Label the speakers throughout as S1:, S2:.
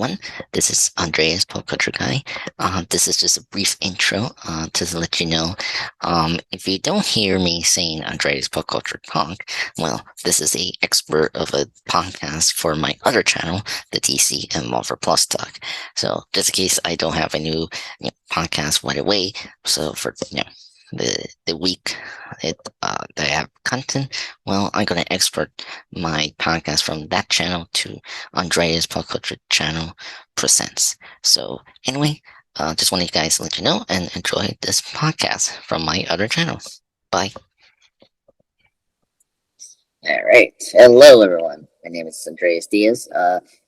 S1: everyone. This is Andreas Pop Culture Guy. This is just a brief intro to let you know. If you don't hear me saying Andreas Pop Culture Talk, well, this is a expert of a podcast for my other channel, the DC and Marvel Plus Talk. So just in case I don't have a new podcast right away, so for the week that I have content, well, I'm going to export my podcast from that channel to Andreas Pop Culture Channel Presents. So anyway, just wanted you guys to let you know and enjoy this podcast from my other channel. Bye.
S2: All right. Hello, everyone. My name is Andreas Diaz.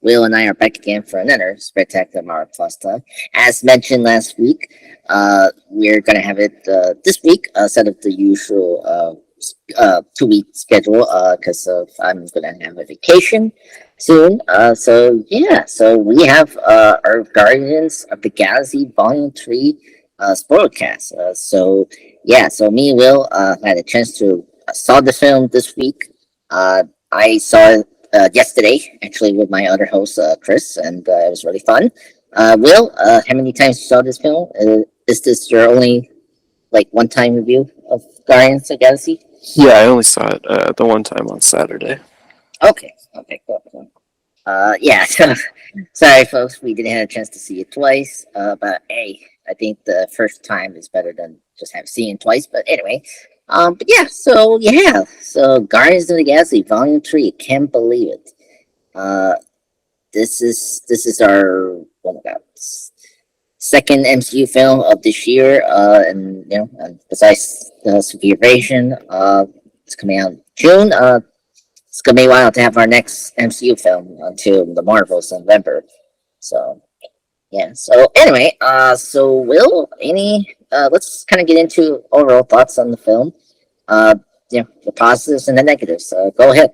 S2: Will and I are back again for another spectacular Marvel Plus talk. As mentioned last week, we're going to have it this week instead of the usual 2-week schedule because I'm going to have a vacation soon. So we have our Guardians of the Galaxy Volume 3 spoilercast. So me and Will had a chance to saw the film this week. I saw it yesterday, actually, with my other host, Chris, and it was really fun. Will, how many times you saw this film? Is this your only, one-time review of Guardians of the Galaxy?
S3: Yeah, I only saw it the one time on Saturday.
S2: Okay, cool. Sorry, folks, we didn't have a chance to see it twice, but hey, I think the first time is better than just seen it twice, but anyway. So Guardians of the Galaxy Volume 3, can't believe it. This is our, oh my god, second MCU film of this year, and besides the Severe Invasion, it's coming out in June. It's gonna be a while to have our next MCU film until the Marvels in November. So anyway, Will, let's kind of get into overall thoughts on the film. The positives and the negatives. Go ahead.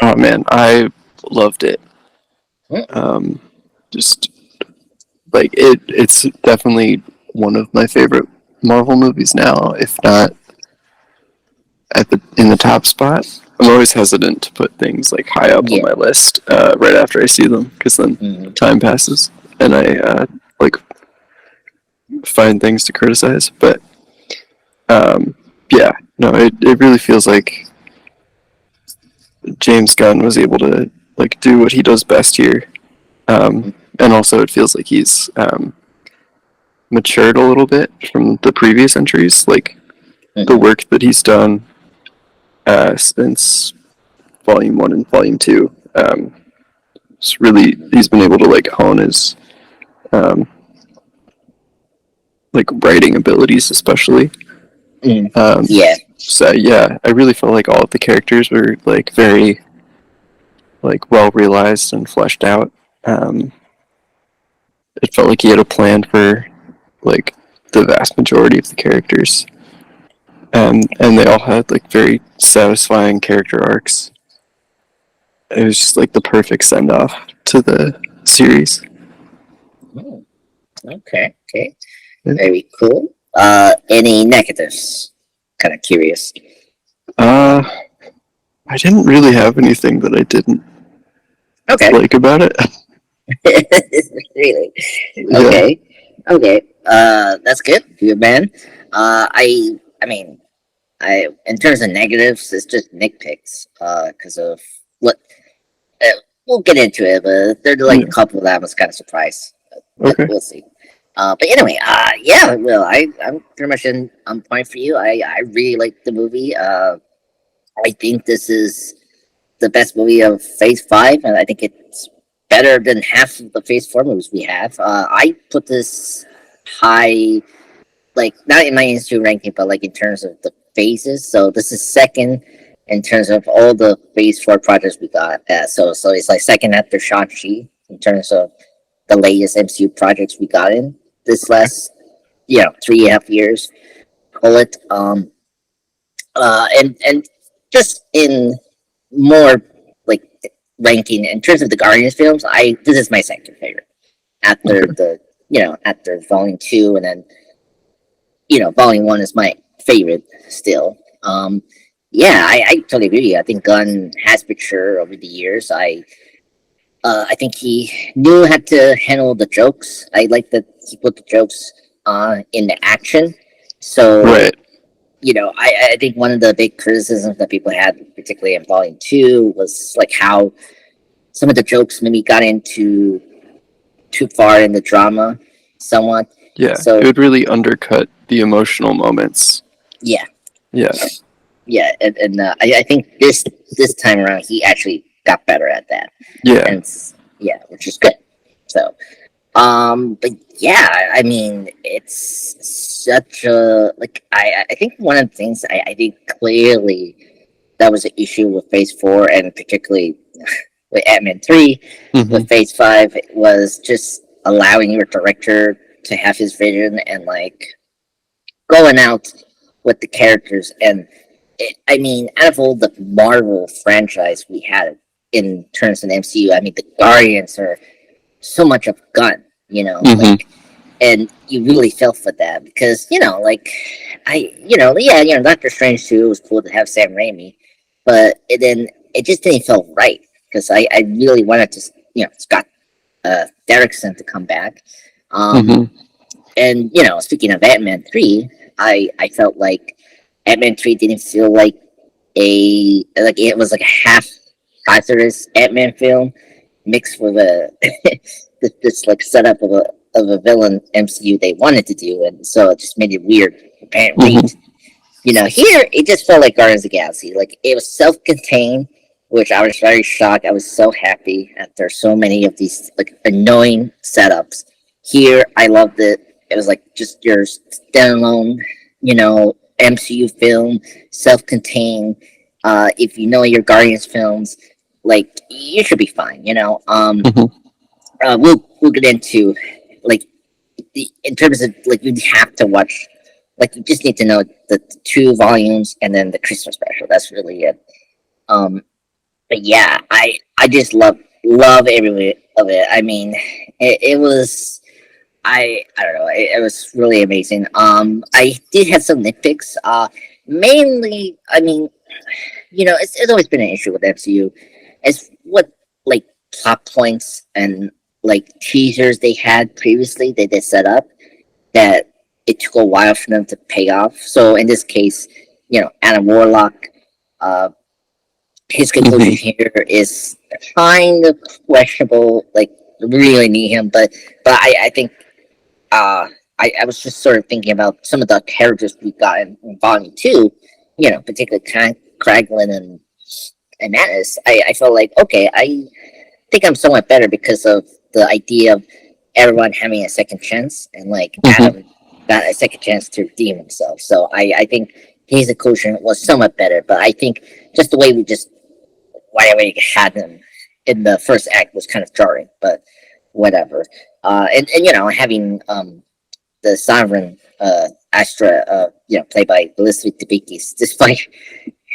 S3: Oh man, I loved it.
S2: Mm.
S3: Just it's definitely one of my favorite Marvel movies now, if not in the top spot. I'm always hesitant to put things high up on my list right after I see them, because then time passes and I find things to criticize. But it really feels like James Gunn was able to do what he does best here, and also it feels like he's matured a little bit from the previous entries, the work that he's done since Volume 1 and Volume 2. He's been able to hone his writing abilities, especially. So I really felt like all of the characters were very well realized and fleshed out. It felt like he had a plan for the vast majority of the characters, and they all had very satisfying character arcs. It was just the perfect send off to the series.
S2: Okay, very cool. Any negatives? Kind of curious.
S3: I didn't really have anything that I didn't like about it.
S2: Really?
S3: Yeah.
S2: Okay. That's good. Good man. I mean, in terms of negatives, it's just nitpicks. Because of what we'll get into it, but there's a couple that I was kind of surprised. But we'll see. But anyway, Will, I'm pretty much on point for you. I really like the movie. I think this is the best movie of Phase 5, and I think it's better than half of the Phase 4 movies we have. I put this high, not in my Institute ranking, but in terms of the phases. So this is second in terms of all the Phase 4 projects we got. So it's second after Shang-Chi in terms of the latest MCU projects we got in this last 3.5 years. Call it. And just in more ranking in terms of the Guardians films, this is my second favorite after after Volume 2, and then Volume 1 is my favorite still. I totally agree. I think Gunn has matured over the years. I think he knew how to handle the jokes. I like that he put the jokes in the action. So,
S3: Right.
S2: I think one of the big criticisms that people had, particularly in Volume 2, was like how some of the jokes maybe got into too far in the drama, somewhat.
S3: Yeah.
S2: So,
S3: It would really undercut the emotional moments.
S2: yeah,
S3: Yeah.
S2: yeah, and I think this time around he actually got better at that,
S3: Yeah.
S2: and yeah, which is good. So, but yeah, I mean, it's such a like I think one of the things I think clearly that was an issue with Phase 4, and particularly with Ant-Man 3,
S3: Mhm.
S2: with Phase 5, was just allowing your director to have his vision and like going out with the characters. And I mean, out of all the Marvel franchise we had in terms of the MCU, I mean, the Guardians are so much of Gunn,
S3: Mhm.
S2: like, and you really felt for that because like Doctor Strange 2 was cool to have Sam Raimi, but then it just didn't feel right because I really wanted to Scott Derrickson to come back.
S3: Mhm.
S2: And speaking of Ant-Man 3, I felt like Ant-Man 3 didn't feel like it was like a half hazardous Ant-Man film mixed with a this like setup of a villain MCU they wanted to do, and so it just made it weird. Apparently,
S3: Mhm.
S2: here it just felt like Guardians of the Galaxy. Like it was self-contained, which I was very shocked. I was so happy that there's so many of these like annoying setups. Here, I loved it. It was like just your standalone, MCU film, self-contained. If you know your Guardians films, like you should be fine.
S3: Mhm.
S2: We'll get into like in terms of like you have to watch, like you just need to know the 2 volumes and then the Christmas special. That's really it. Um, but yeah, I just love every bit of it. I mean, it was I don't know. It was really amazing. I did have some nitpicks. Mainly, I mean, it's always been an issue with MCU. It's what like plot points and like teasers they had previously that they set up that it took a while for them to pay off. So in this case, Adam Warlock, uh, his conclusion
S3: Mhm.
S2: here is kind of questionable. Like, we really need him, but I think uh, I was just sort of thinking about some of the characters we got in Volume 2. Particularly Kraglin and Mattis. I felt like okay, I think I'm somewhat better because of the idea of everyone having a second chance, and like
S3: Mhm.
S2: Adam got a second chance to redeem himself. So I think his inclusion was somewhat better, but I think just the way why we had him in the first act was kind of jarring, but whatever. And having the Sovereign Astra, played by Felicity Debicki, despite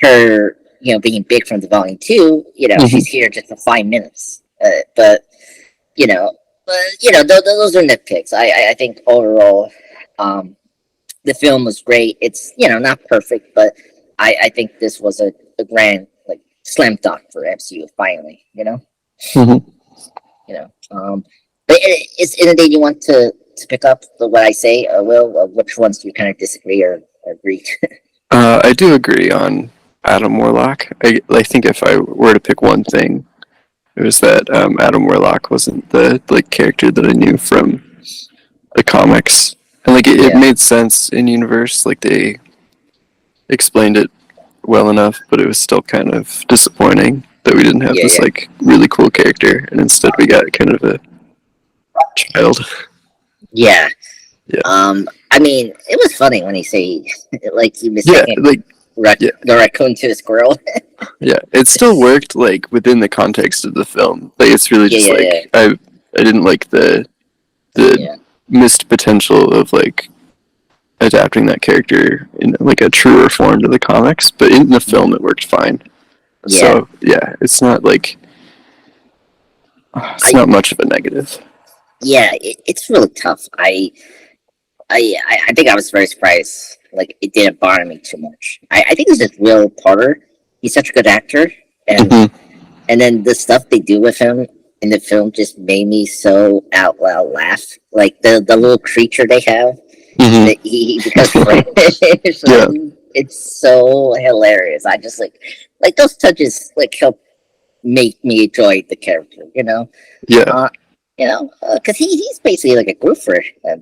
S2: her being big from the Volume 2, she's
S3: Mhm.
S2: here just for 5 minutes. But you know, those are nitpicks. I think overall, um, the film was great. It's not perfect, but I think this was a grand like slam dunk for MCU finally.
S3: Mhm.
S2: You know. But is anything you want to pick up what I say, or Will? Which ones do you kind of disagree or agree?
S3: I do agree on Adam Warlock. I think if I were to pick one thing, it was that Adam Warlock wasn't the like character that I knew from the comics, and like it
S2: Yeah,
S3: made sense in universe. Like they explained it well enough, but it was still kind of disappointing that we didn't have
S2: yeah,
S3: this
S2: yeah,
S3: like really cool character, and instead we got kind of a child.
S2: yeah.
S3: Yeah,
S2: I mean, it was funny when he say like he
S3: yeah,
S2: mistaken
S3: like yeah,
S2: the raccoon to a squirrel.
S3: yeah. It still worked like within the context of the film. Like it's really
S2: Yeah,
S3: just
S2: yeah,
S3: like I didn't like the
S2: yeah,
S3: missed potential of like adapting that character in like a truer form to the comics, but in the
S2: yeah,
S3: film it worked fine.
S2: yeah.
S3: So yeah, it's not like it's
S2: I
S3: not much of a negative.
S2: Yeah, it's really tough. I think I was very surprised. Like it didn't bother me too much. I think it's just Will Potter. He's such a good actor, and
S3: Mhm.
S2: and then the stuff they do with him in the film just made me so out loud laugh. Like the little creature they have
S3: Mhm.
S2: that he becomes French.
S3: Yeah.
S2: It's so hilarious. I just like those touches like help make me enjoy the character.
S3: Yeah.
S2: Because he's basically like a group for them.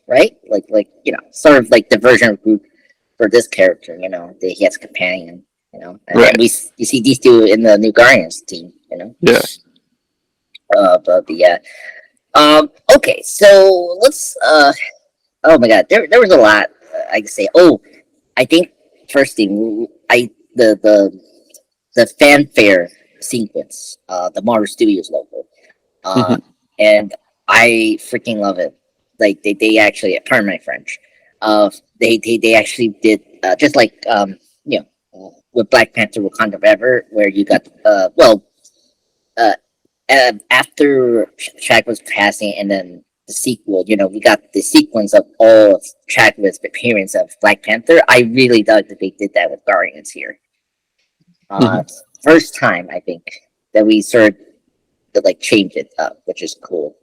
S2: Right? Sort of like the version of group for this character. That he has a companion. And
S3: Right.
S2: you see these two in the new Guardians team.
S3: Yeah.
S2: But yeah. Okay, so let's. Oh my God, there was a lot I could say. Oh, I think first thing the fanfare sequence, the Marvel Studios logo, uh,
S3: Mhm.
S2: and I freaking love it. Like they actually, pardon my French, they actually did just like with Black Panther: Wakanda Forever, where you got uh after Shaq was passing, and then the sequel, we got the sequence of all of Chadwick's appearance of Black Panther. I really dug that they did that with Guardians here.
S3: Mhm.
S2: First time I think that we sort of like change it up, which is cool.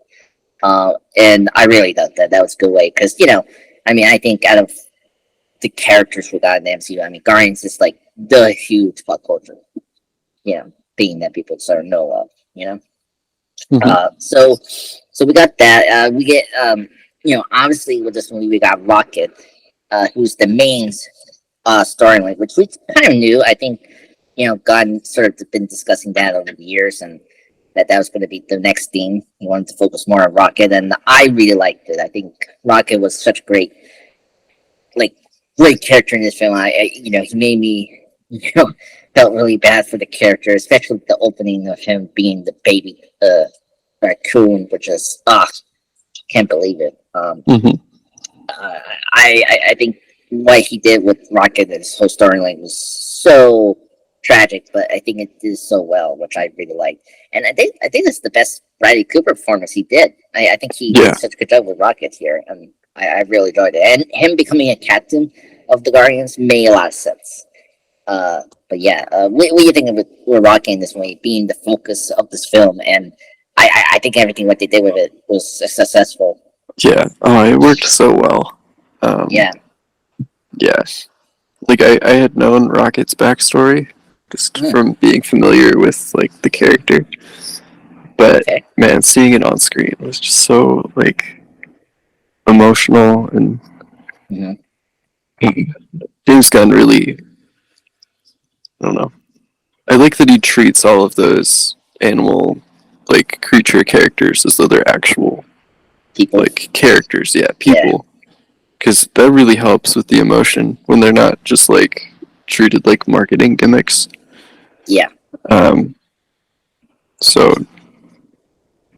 S2: And I really thought that was a good way because I think out of the characters we got in the MCU, Guardians is like the huge pop culture, thing that people sort of know of.
S3: Mhm.
S2: So we got that. We get obviously with this movie we got Rocket, who's the main storyline, which we kind of knew. I think Gunn sort of been discussing that over the years, and that was going to be the next theme. He wanted to focus more on Rocket, and I really liked it. I think Rocket was such a like great character in this film. He made me felt really bad for the character, especially the opening of him being the baby raccoon, which is can't believe it.
S3: Mhm.
S2: I think what he did with Rocket and his whole storyline was so tragic, but I think it did so well, which I really liked. And I think that's the best Bradley Cooper performance he did. I think he
S3: Yeah.
S2: did such a good job with Rocket here, and I really enjoyed it. And him becoming a captain of the Guardians made a lot of sense. But yeah, what do you think of it, with Rocket in this movie being the focus of this film? And I think everything what they did with it was successful.
S3: Yeah. Oh, it worked so well.
S2: Yeah.
S3: Yeah. Like I had known Rocket's backstory just
S2: Mm,
S3: from being familiar with like the character, but
S2: okay.
S3: man, seeing it on screen was just so like emotional, and
S2: Hmm.
S3: James Gunn really, I don't know. I like that he treats all of those animal like creature characters as though they're actual
S2: People.
S3: like characters, yeah,
S2: Yeah.
S3: people, because that really helps with the emotion when they're not just like treated like marketing gimmicks.
S2: Yeah.
S3: Um, so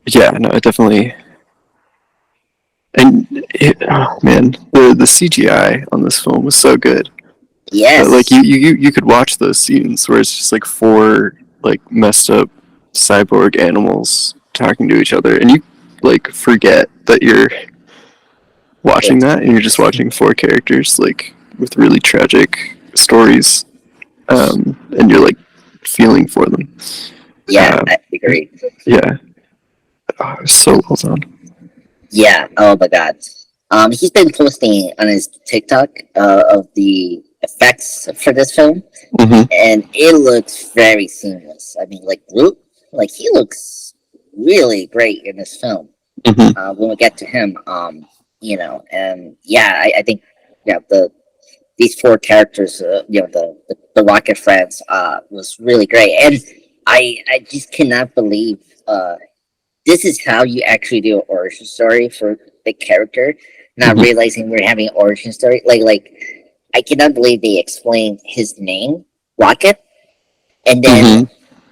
S3: yeah, no, it definitely. And oh man, the CGI on this film was so good. Like
S2: Yes.
S3: you could watch those scenes where it's just like four like messed up cyborg animals talking to each other, and you like forget that you're watching that, and you're just watching four characters like with really tragic stories, and you're like feeling for them.
S2: Yeah.
S3: Um,
S2: I agree.
S3: yeah, so well done.
S2: Yeah. Oh my God. He's been posting on his TikTok of the effects for this film,
S3: Hmm.
S2: and it looks very seamless. Like Groot, like he looks really great in this film.
S3: Hmm.
S2: When we get to him, and yeah, I think these four characters, the Rocket friends, was really great, and I just cannot believe this is how you actually do an origin story for the character, not
S3: Hmm.
S2: realizing we're having an origin story. Like I cannot believe they explained his name, Rocket, and then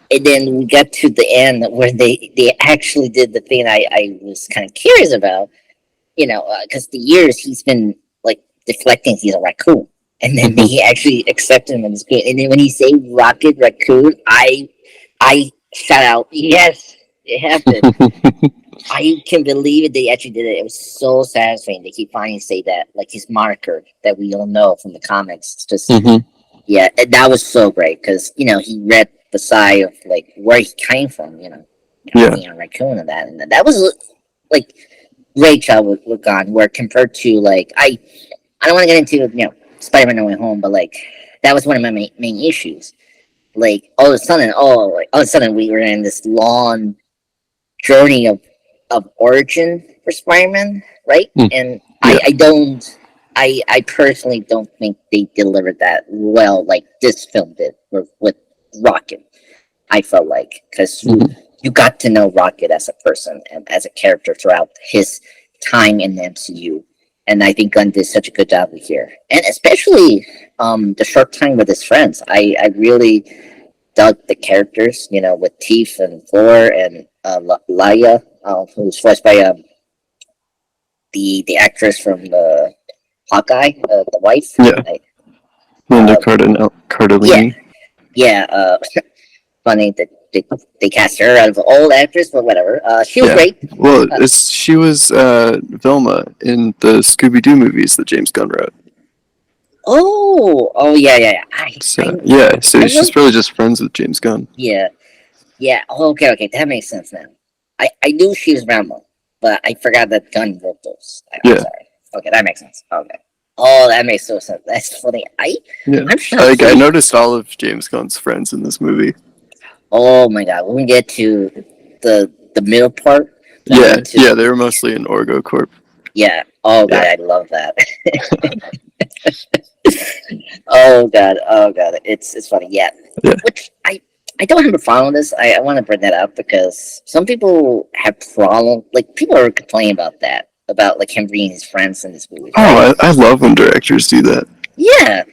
S3: Hmm.
S2: we got to the end where they actually did the thing I was kind of curious about, because the years he's been like deflecting he's a raccoon, and then
S3: Hmm.
S2: he actually accepted him as good. And then when he say Rocket Raccoon, I shout out, yes, it happened. I can believe it. They actually did it. It was so satisfying. They keep finally say that, like his marker that we all know from the comics. It's just
S3: Hmm.
S2: yeah, and that was so great because he read the side of like where he came from.
S3: Yeah.
S2: being a raccoon and that was like great job with Gunn. Where compared to like I don't want to get into Spider-Man No Way Home, but like that was one of my main issues. Like all of a sudden, we were in this long journey of origin for Spider-Man, right? And
S3: Yeah.
S2: I personally don't think they delivered that well, like this film did with Rocket. I felt like because you got to know Rocket as a person and as a character throughout his time in the MCU, and I think Gunn did such a good job here, and especially the short time with his friends. I really dug the characters, with Teef and Floor and Laya, who's voiced by the actress from the Hawkeye, the wife.
S3: Yeah. Linda Cardellini.
S2: Yeah. Funny that they cast her out of old actress, but whatever. She was great.
S3: Well, she was Velma in the Scooby Doo movies that James Gunn wrote.
S2: Oh, yeah.
S3: So she's probably just friends with James Gunn.
S2: Yeah. Oh, okay, that makes sense now. I knew she was Velma, but I forgot that Gunn wrote those. I'm sorry. Okay, that makes sense. Okay. Oh, that makes so sense. That's funny. I'm shocked.
S3: I noticed all of James Gunn's friends in this movie.
S2: Oh my god, when we get to the middle part.
S3: They were mostly in Orgo Corp.
S2: Yeah. Oh god, I love that. Oh god, it's funny. Yeah. Which I don't have a problem with this. I want to bring that up because some people have problems. Like people are complaining about that, about like him bringing his friends in this movie.
S3: Right? I love when directors do that.
S2: Yeah.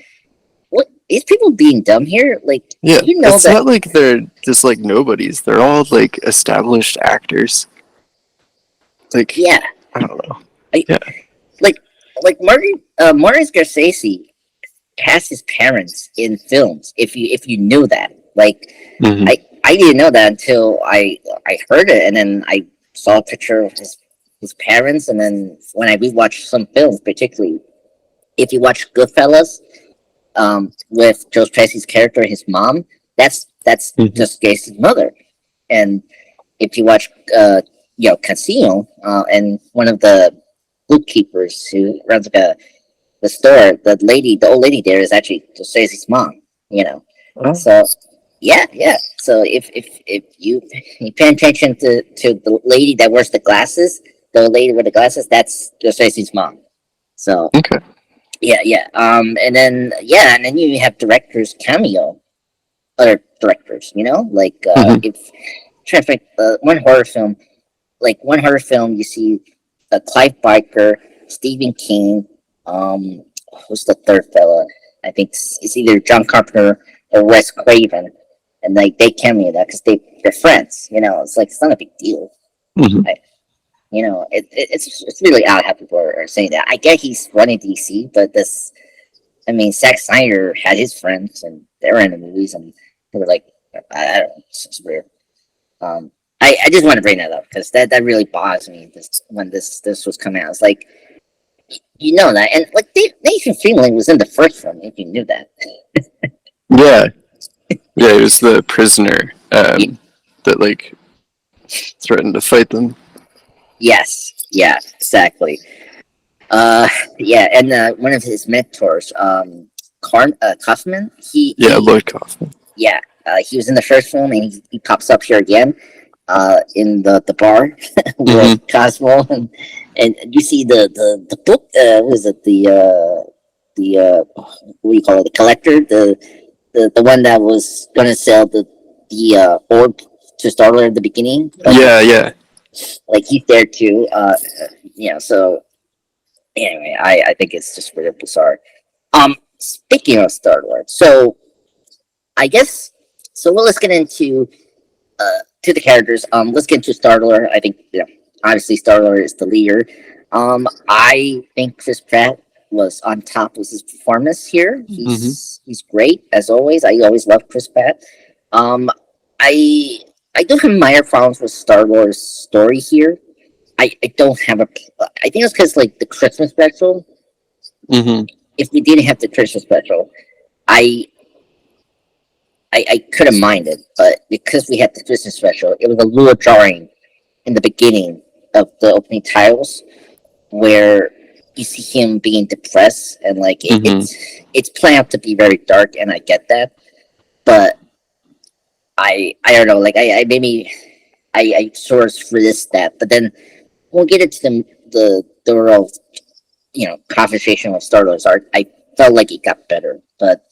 S2: What is people being dumb here? Like,
S3: it's not like they're just like nobodies. They're all like established actors. Like, I don't know.
S2: Like Martin Scorsese cast his parents in films. If you knew that, like, I didn't know that until I heard it, and then I saw a picture of his parents, and then when I rewatched some films, particularly if you watch Goodfellas, with Joe Pesci's character, his mom, that's just Gacy's mother. And if you watch, Casino, and one of the bookkeepers who runs the store, the old lady there is actually Joe Pesci's mom. So yeah. So if you pay attention to the lady that wears the glasses, the old lady with the glasses, that's Joe Pesci's mom. So
S3: okay.
S2: Yeah. And then you have directors cameo, other directors. Like if trying to think, one horror film, you see Clive Barker, Stephen King. Who's the third fella? I think it's either John Carpenter or Wes Craven, and like they cameo that because they're friends. It's like it's not a big deal. It's really odd how people are saying that. I get he's running DC, but Zack Snyder had his friends and they're in the movies, and they were like, I don't know, it's weird. I just want to bring that up because that really bothers me. When this was coming out, it's like, that, and like Nathan Fillion was in the first film. If you knew that.
S3: Yeah, it was the prisoner that like threatened to fight them.
S2: Yes, yeah, exactly. And one of his mentors, Kaufman.
S3: Lloyd Kaufman.
S2: Yeah, he was in the first film, and he pops up here again, in the bar with Cosmo, and you see the book. What is it? The what do you call it? The collector, the one that was gonna sell the orb to Starler at the beginning.
S3: Yeah.
S2: Like he's there too. So anyway, I think it's just really bizarre. Speaking of Star-Lord, so I guess well, let's get into to the characters. Let's get into Star-Lord. I think obviously Star-Lord is the leader. I think Chris Pratt was on top with his performance here. He's great as always. I always love Chris Pratt. I do have minor problems with Star-Lord's story here. I don't have I think it's because like the Christmas special. If we didn't have the Christmas special, I I couldn't mind it, but because we had the Christmas special, it was a little jarring in the beginning of the opening titles where you see him being depressed and like it's playing out to be very dark, and I get that, but I don't know, like I maybe I sort of resist that, but then we'll get into the real conversation with Star Wars art. I felt like it got better, but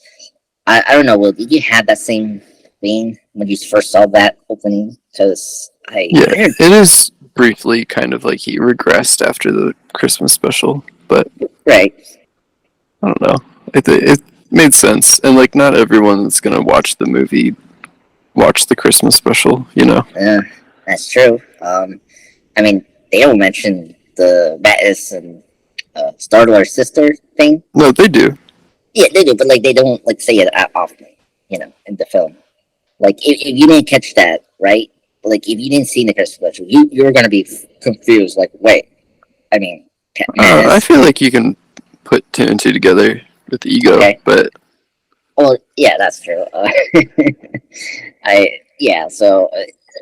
S2: I don't know. Will, did you have that same thing when you first saw that opening? Because
S3: it is briefly kind of like he regressed after the Christmas special, but
S2: right.
S3: I don't know. It made sense, and like not everyone that's gonna watch the movie watch the Christmas special,
S2: That's true. I mean, they don't mention the Mattis and Star Wars sister thing.
S3: No, they do.
S2: Yeah, they do, but like they don't like say it often, in the film. Like if you didn't catch that, right? Like if you didn't see the Christmas special, you were gonna be confused. Like, wait, I mean,
S3: I feel like you can put two and two together with ego,
S2: okay.
S3: But
S2: Well, yeah, that's true.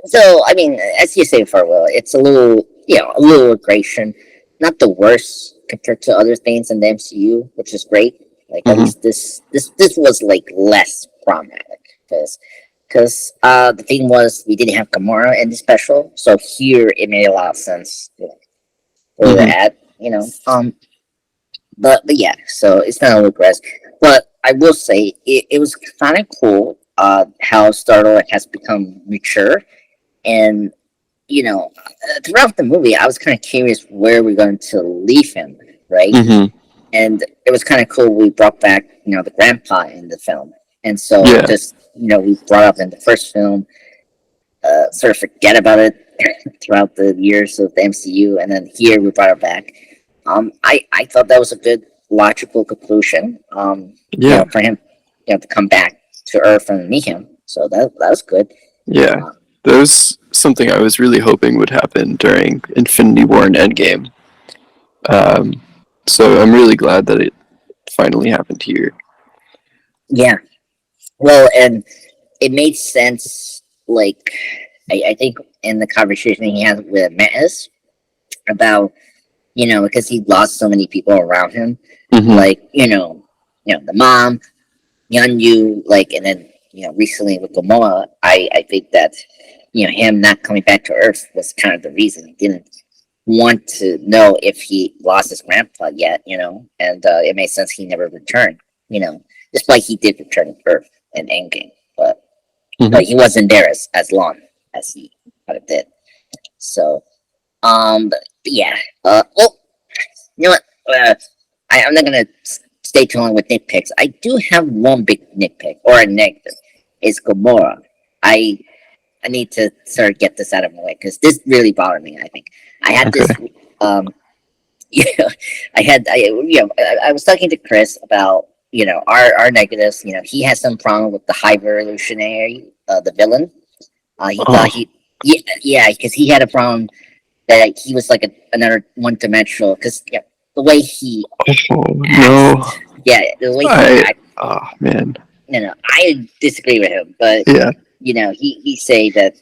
S2: So I mean, as you say, Farwell, it's a little aggression, not the worst compared to other things in the MCU, which is great. Like at least this was like less problematic because the thing was we didn't have Gamora in the special, so here it made a lot of sense. Where we're at, but yeah, so it's not a regress. But I will say it was kind of cool how Star-Lord has become mature, and throughout the movie I was kind of curious where we're going to leave him, right? And it was kind of cool we brought back the grandpa in the film, and so just we brought up in the first film, sort of forget about it throughout the years of the MCU, and then here we brought it back. I thought that was a good logical conclusion. For him, to come back to Earth and meet him. So that was good.
S3: Yeah, that was something I was really hoping would happen during Infinity War and Endgame. So I'm really glad that it finally happened here.
S2: Yeah. Well, and it made sense. Like I think in the conversation he had with Mattis about because he lost so many people around him, like the mom, Yanyu, like, and then recently with Gamora, I think that him not coming back to Earth was kind of the reason. He didn't want to know if he lost his grandpa yet, and it made sense he never returned, despite he did return to Earth in Endgame, but he wasn't there as long as he kind of did. So, but yeah. Well, you know what? I'm not gonna stay too long with nitpicks. I do have one big nitpick or a negative. Is Gamora. I need to sort of get this out of my way because this really bothered me. I think I had this. I was talking to Chris about our negatives. He has some problem with the High Evolutionary, the villain. He thought because he had a problem that he was like another one-dimensional because the way he the way he acts,
S3: oh man,
S2: I disagree with him, but he say that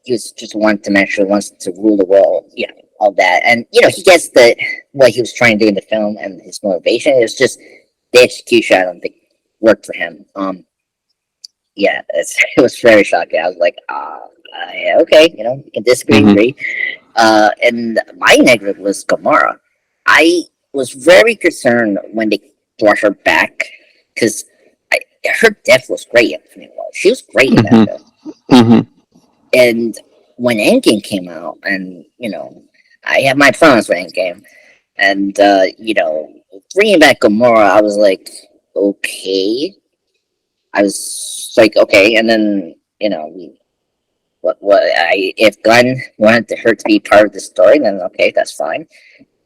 S2: he was just one-dimensional, wants to rule the world, all that, and he gets that what he was trying to do in the film and his motivation. It was just the execution. I don't think worked for him. It was very shocking. I was like, okay, you can disagree, agree. And my negative was Gamora. I was very concerned when they brought her back because her death was great in Infinity War. She was great in that film. And when Endgame came out, and I have my plans for Endgame, and bringing back Gamora, I was like, okay. I was like, okay, and then if Gunn wanted her to be part of the story, then okay, that's fine.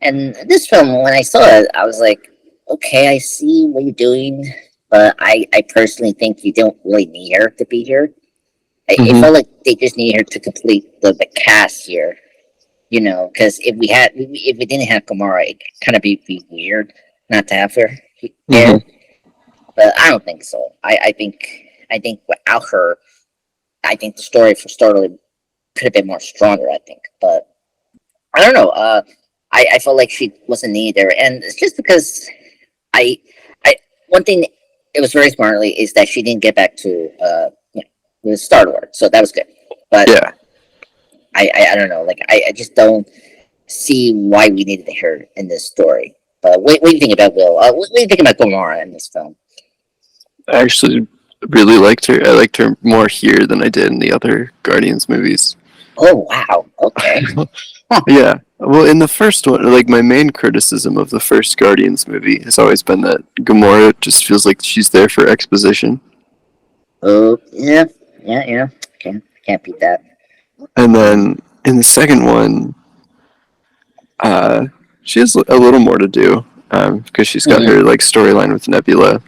S2: And this film, when I saw it, I was like, okay, I see what you're doing, but I personally think you don't really need her to be here. It felt like they just need her to complete the cast here, because if we didn't have Gamora, it kind of be weird not to have her here. But I don't think so. I think I think without her, I think the story for Starling could have been more stronger. I think, but I don't know. I felt like she wasn't needed there, and it's just because I, I one thing it was very smartly is that she didn't get back to the Star Lord, so that was good. But
S3: Yeah.
S2: I don't know. Like I just don't see why we needed her in this story. But what do you think about Will? What do you think about Gamora in this film?
S3: I actually really liked her. I liked her more here than I did in the other Guardians movies.
S2: Oh wow. Okay.
S3: Yeah. Well, in the first one, like my main criticism of the first Guardians movie has always been that Gamora just feels like she's there for exposition.
S2: Oh yeah. Can't beat that.
S3: And then in the second one, she has a little more to do because she's got her like storyline with Nebula,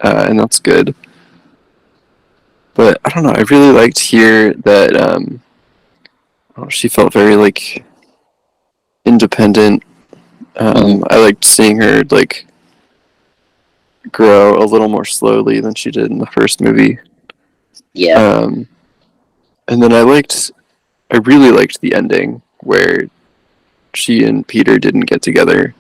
S3: and that's good. But I don't know. I really liked here that she felt very like independent. I liked seeing her like grow a little more slowly than she did in the first movie.
S2: Yeah.
S3: And then I really liked the ending where she and Peter didn't get together.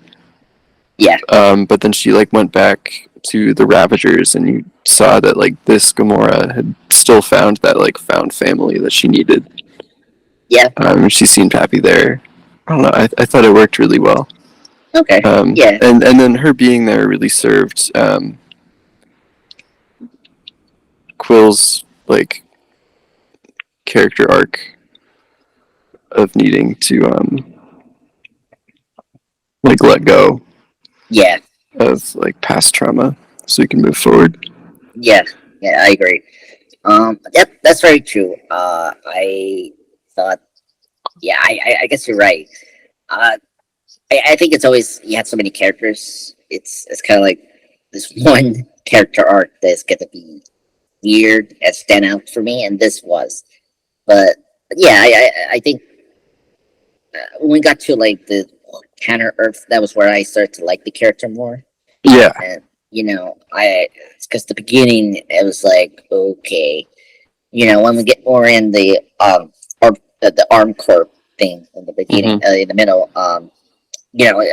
S2: Yeah.
S3: But then she like went back to the Ravagers, and you saw that like this Gamora had still found that like found family that she needed.
S2: Yeah.
S3: She seemed happy there. I don't know. I thought it worked really well.
S2: Okay. Yeah.
S3: And then her being there really served Quill's like character arc of needing to like let go
S2: Yeah.
S3: of like past trauma so we can move forward.
S2: Yeah. Yeah. I agree. Yep. That's very true. I thought. Yeah. I guess you're right. I think it's always you have so many characters. It's kind of like this one character arc that's gonna be weird and stand out for me, and this was. But yeah, I think when we got to like the Counter Earth, that was where I started to like the character more.
S3: Yeah.
S2: And because the beginning it was like okay, when we get more in the the arm corp thing in the beginning, in the middle,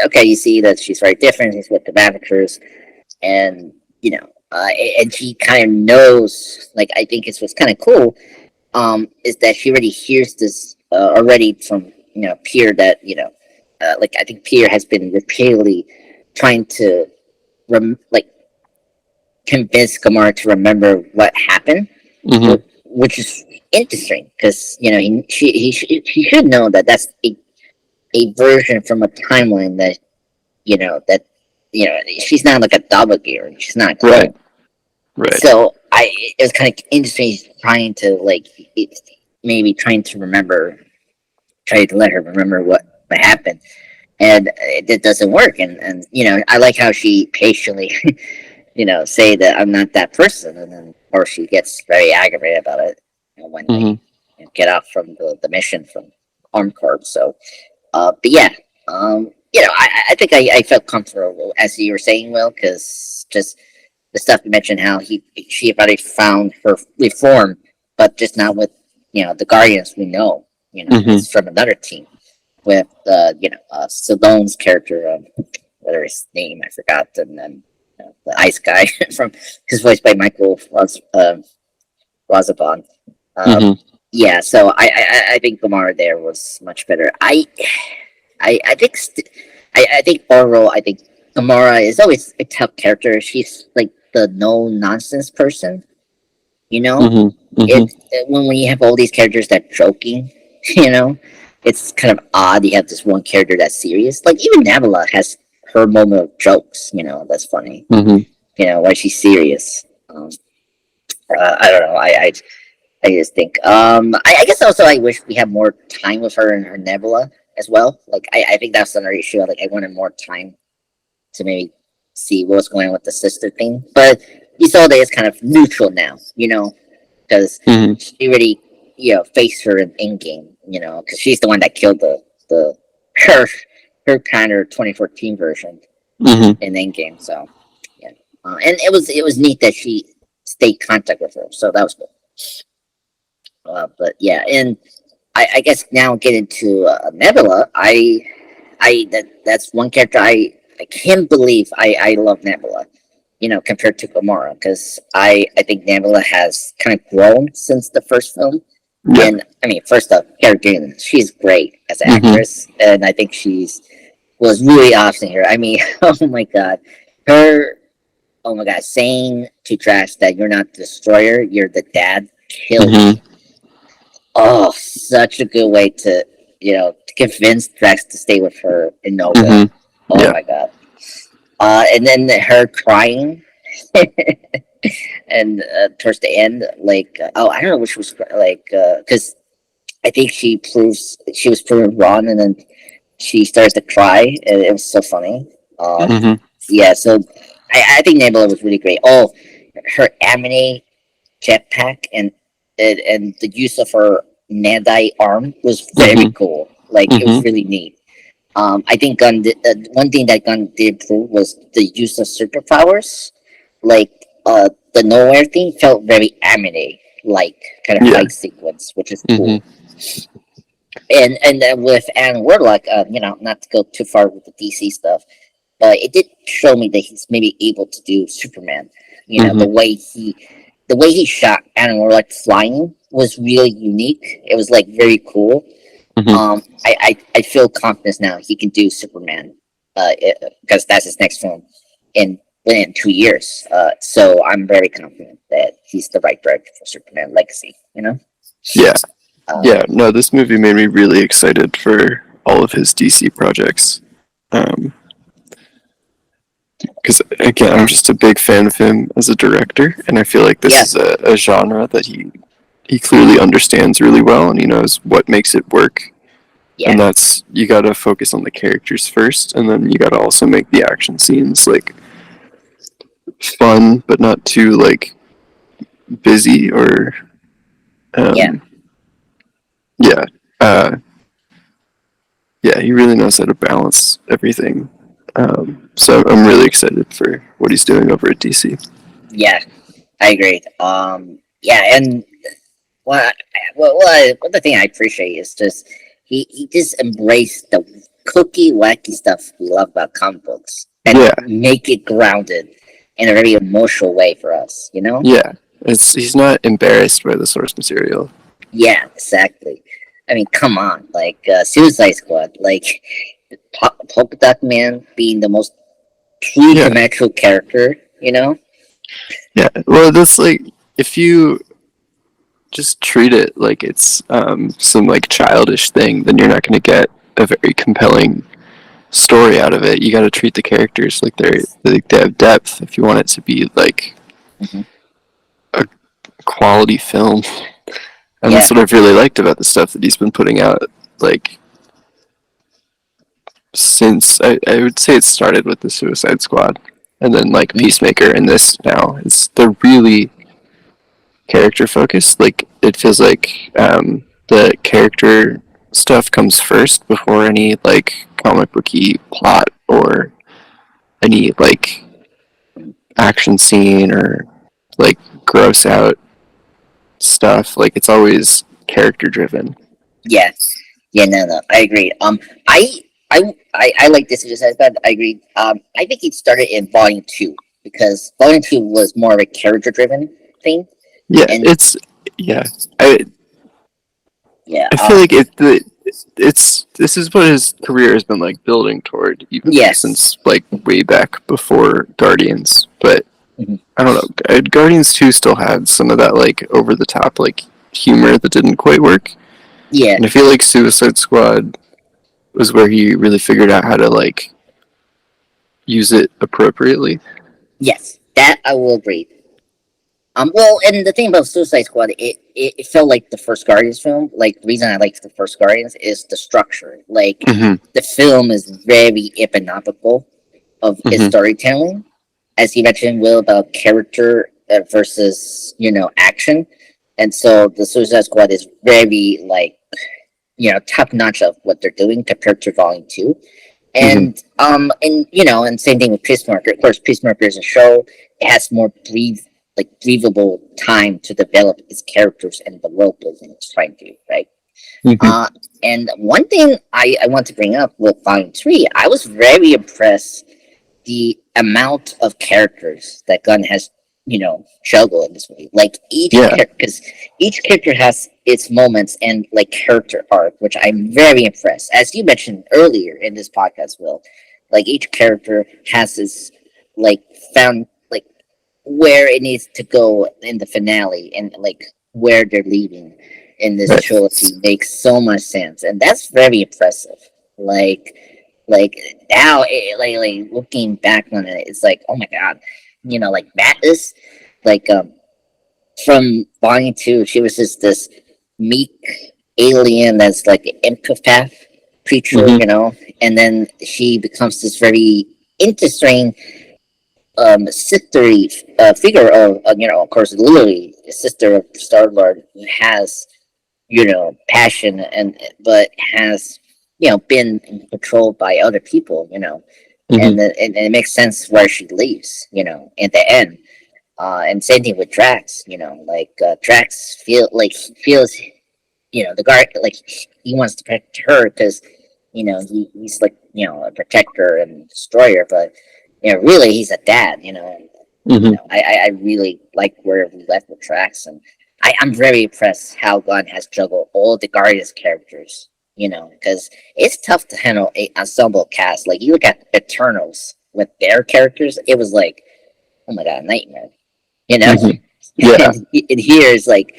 S2: okay, you see that she's very different. She's with the Ravagers, and and she kind of knows. Like I think it's what's kind of cool, is that she already hears this already from Pierre that like I think Pierre has been repeatedly trying to like convince Gamora to remember what happened, which is interesting because he should know that that's a version from a timeline that she's not like a doppelganger. She's not a clone.
S3: Right.
S2: So it was kind of interesting. He's trying to maybe trying to remember, try to let her remember what happened, and it doesn't work. And I like how she patiently say that I'm not that person, and then or she gets very aggravated about it when they get off from the mission from Armed Corps. So. But yeah, I think I felt comfortable as you were saying, Will, because just the stuff you mentioned, how she had already found her reform, but just not with the Guardians. We know, it's from another team with Stallone's character, whatever his name I forgot, and then the ice guy from his voiced by Michael Razabon. Yeah, so I think Gamora there was much better. I think I think overall I think Gamora is always a tough character. She's like the no nonsense person, when you have all these characters that joking, it's kind of odd. You have this one character that's serious. Like even Nebula has her moment of jokes. That's funny. Why she's serious. I don't know. I just think. I guess also I wish we had more time with her and her Nebula as well. Like I think that's another issue. Like I wanted more time to maybe see what was going on with the sister thing. But you saw that it's kind of neutral now. Because she already faced her in Endgame. Because she's the one that killed the her kind of 2014 version in Endgame. So yeah, and it was neat that she stay contact with her. So that was cool. But yeah, and I guess now get into Nebula. That's one character I can't believe I love Nebula. Compared to Gamora, because I think Nebula has kind of grown since the first film.
S3: Yeah.
S2: And I mean, first off, Cardellini, she's great as an actress, and I think was really awesome here. I mean, oh my god, saying to Trash that you're not the destroyer, you're the dad, killed me. Oh, such a good way to convince Drax to stay with her in Nova. Oh my god. And then her crying, and towards the end, I don't know what she was because I think she was proven wrong, and then she starts to cry, and it was so funny. Yeah, so I think Nebula was really great. Oh, her anime jetpack and the use of her Nandai arm was very cool. It was really neat. I think Gunn one thing that Gunn did improve was the use of superpowers. The nowhere thing felt very anime kind of fight sequence, which is cool. And then with Adam Warlock, not to go too far with the DC stuff, but it did show me that he's maybe able to do Superman. The way he shot Adam Warlock flying was really unique. It was very cool. I feel confident now he can do Superman, because that's his next film within 2 years. So I'm very confident that he's the right director for Superman Legacy.
S3: Yeah. No, this movie made me really excited for all of his DC projects. Because again, I'm just a big fan of him as a director, and I feel like this is a genre that he clearly understands really well, and he knows what makes it work. Yeah. And that's, you gotta focus on the characters first, and then you gotta also make the action scenes fun, but not too busy or he really knows how to balance everything. So I'm really excited for what he's doing over at DC.
S2: Yeah, I agree. And the thing I appreciate is just he just embraced the cookie wacky stuff we love about comic books and make it grounded in a very emotional way for us.
S3: Yeah, he's not embarrassed by the source material.
S2: Yeah, exactly. I mean, come on, Suicide Squad, Polka Dot Man being the most three-dimensional character, Yeah,
S3: well, that's if you just treat it like it's some childish thing, then you're not going to get a very compelling story out of it. You got to treat the characters like they have depth if you want it to be a quality film. And that's what I've really liked about the stuff that he's been putting out, since I would say it started with the Suicide Squad, and then Peacemaker, and this now is the really character focused. It feels the character stuff comes first before any comic booky plot or any action scene or gross out stuff. It's always character driven.
S2: Yes. Yeah, no, I agree. I like this decision, but I agree. I think it started in Volume 2 because Volume 2 was more of a character driven thing.
S3: Yeah, I feel this is what his career has been building toward, even since way back before Guardians. But I don't know, Guardians 2 still had some of that over the top humor that didn't quite work. Yeah, and I feel Suicide Squad was where he really figured out how to use it appropriately.
S2: Yes, that I will agree. Well, and the thing about Suicide Squad, it felt like the first Guardians film. The reason I liked the first Guardians is the structure. The film is very economical of its storytelling, as you mentioned, Will, about character versus action, and so the Suicide Squad is very top notch of what they're doing compared to Volume 2. And and same thing with Peacemaker. Of course, Peacemaker is a show. It has more grievable time to develop its characters and the world building it's trying to do, right?
S3: Mhm.
S2: And one thing I want to bring up with Volume 3, I was very impressed the amount of characters that Gunn has, juggled in this movie. Like
S3: Yeah.
S2: because each character has its moments and like character arc, which I'm very impressed. As you mentioned earlier in this podcast, Will, like each character has its like found like where it needs to go in the finale and like where they're leaving in this
S3: Right.
S2: trilogy makes so much sense, and that's very impressive. Like like now, like looking back on it, it's like, oh my god, like Matis, like from Volume 2, she was just this meek alien that's like an empath creature,
S3: Mhm.
S2: and then she becomes this very interesting sistery figure of, of course, Lily, sister of Star Lord, who has, passion and but has, been controlled by other people,
S3: Mhm.
S2: and it makes sense where she leaves, at the end. And same thing with Drax, Drax feels, the guard, like he wants to protect her because, he's like, a protector and destroyer, but really he's a dad,
S3: Mhm.
S2: I really like where we left with Drax, and I'm very impressed how Gunn has juggled all the Guardians characters, because it's tough to handle a ensemble cast. Like you look at Eternals with their characters, it was like, oh my god, a nightmare, you know.
S3: Mhm. Yeah.
S2: And here is like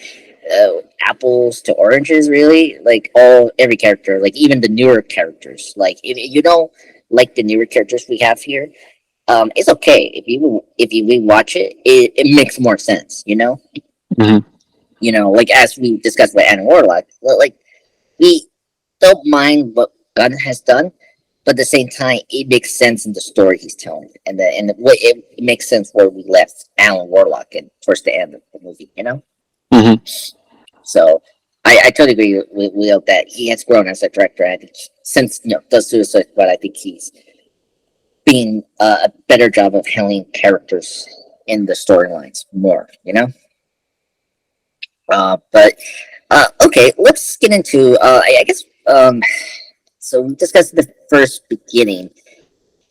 S2: apples to oranges, really. Like every character, like even the newer characters. Like if you don't like the newer characters we have here, it's okay if you rewatch it, it makes more sense,
S3: Mhm.
S2: like as we discussed with Anna Warlock, like we don't mind what Gunn has done, but at the same time, it makes sense in the story he's telling, it makes sense where we left Alan Warlock and towards the end of the movie.
S3: Mhm.
S2: So I totally agree with Will that he has grown as a director. I think since the Suicide Squad, I think he's being a better job of handling characters in the storylines more. But okay, let's get into I guess so we discussed the first beginning.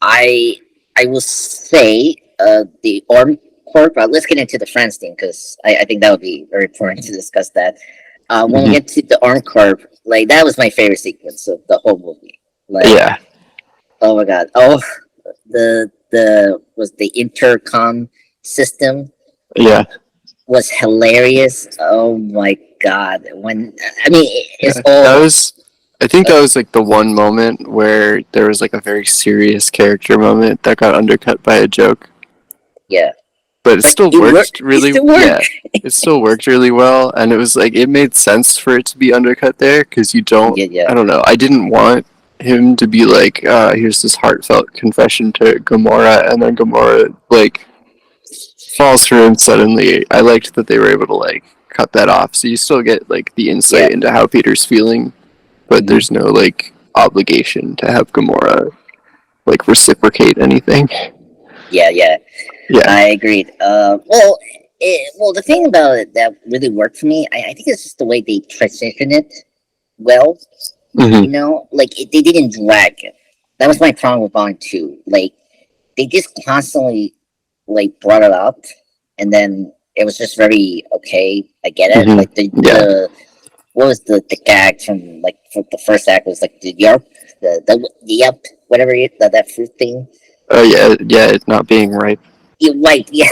S2: I I will say the Arm Corps, but let's get into the France thing because I think that would be very important to discuss that. When we
S3: Mhm.
S2: get to the Arm Corps, like that was my favorite sequence of the whole movie. Like,
S3: Yeah.
S2: oh my god, oh the was the intercom system
S3: Yeah.
S2: was hilarious. Oh my god, when I mean it's
S3: Yeah. That
S2: all
S3: was. I think
S2: uh,
S3: that was like the one moment where there was like a very serious character moment that got undercut by a joke,
S2: yeah,
S3: but it
S2: but
S3: still
S2: it
S3: worked
S2: worked. It
S3: really.
S2: still worked.
S3: Yeah, it still worked really well, and it was like it made sense for it to be undercut there because you don't.
S2: Yeah, yeah,
S3: I don't know. I didn't want him to be like, here's this heartfelt confession to Gamora, and then Gamora like falls for him suddenly. I liked that they were able to like cut that off, so you still get like the
S2: yeah.
S3: insight into how Peter's feeling, but
S2: Hmm.
S3: there's no like obligation to have Gamora like reciprocate anything.
S2: Yeah, yeah.
S3: Yeah.
S2: I agreed. Well, the thing about it that really worked for me, I think it's just the way they transition it well.
S3: Hmm.
S2: Like they didn't drag it. That was my problem with Bond 2. Like they just constantly like brought it up, and then it was just very okay. I get it.
S3: Hmm.
S2: Like the
S3: Yeah.
S2: the what was the gag from like from the first act was like the yarp, the yep, whatever that fruit thing.
S3: Oh yeah, yeah. It not being right.
S2: You're right. Yeah,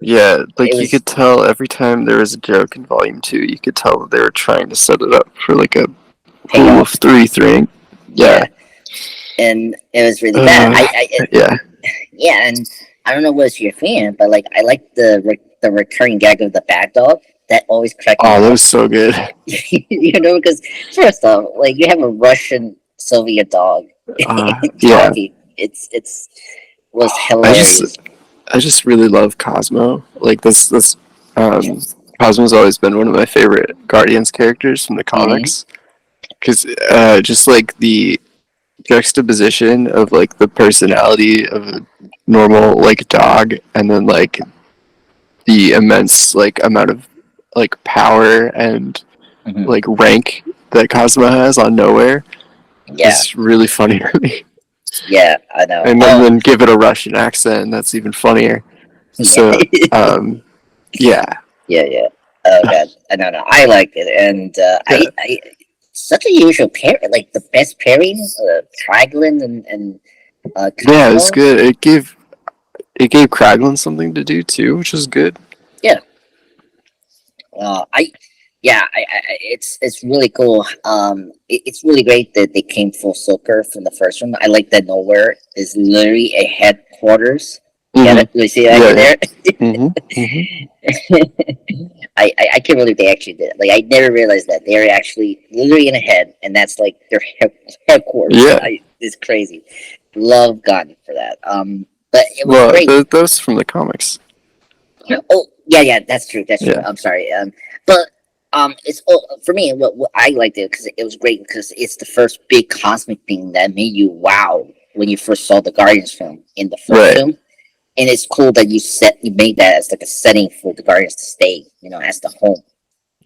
S3: Yeah.
S2: it
S3: Like you
S2: was
S3: could tell every time there was a joke in Volume Two, you could tell that they were trying to set it up for like a Rule of
S2: payoff.
S3: Three thing. Yeah.
S2: Yeah, and it was really bad.
S3: Uh, yeah.
S2: Yeah, and I don't know what's your fan, but like I like the recurring gag of the bad dog that always cracked me
S3: Oh, that
S2: up.
S3: was so good.
S2: Because first off, like you have a Russian Soviet dog
S3: Yeah.
S2: talking. It's was
S3: I
S2: hilarious.
S3: just I just really love Cosmo. Like this um Cosmo's always been one of my favorite Guardians characters from the
S2: Hmm.
S3: comics because just like the juxtaposition of like the personality of a normal like dog and then like the immense like amount of like power and like rank that Cosmo has on Nowhere
S2: Yeah,
S3: is really funny to me.
S2: yeah, I know.
S3: And then give it a Russian accent, and that's even funnier. So, yeah.
S2: Yeah. Oh god, I don't know. I like it, and I such a usual pair, like the best pairing, Kraglin and
S3: Yeah, it's
S2: Cosmo.
S3: good. It gave Kraglin something to do too, which is good.
S2: Yeah. I yeah, it's really cool. It's really great that they came full circle from the first one. I like that Nowhere is literally a headquarters. Get it? You see that
S3: Yeah,
S2: there? I can't believe they actually did it. Like I never realized that they're actually literally in a head, and that's like their headquarters.
S3: Yeah.
S2: It's crazy. Love Gunn for that. But it was
S3: Well,
S2: great.
S3: those from the comics.
S2: Oh yeah, that's true. That's true.
S3: Yeah.
S2: I'm sorry. But it's for me. What I liked it because it was great because it's the first big cosmic thing that made you wow when you first saw the Guardians film in the first film, and it's cool that you made that as like a setting for the Guardians to stay, as the home.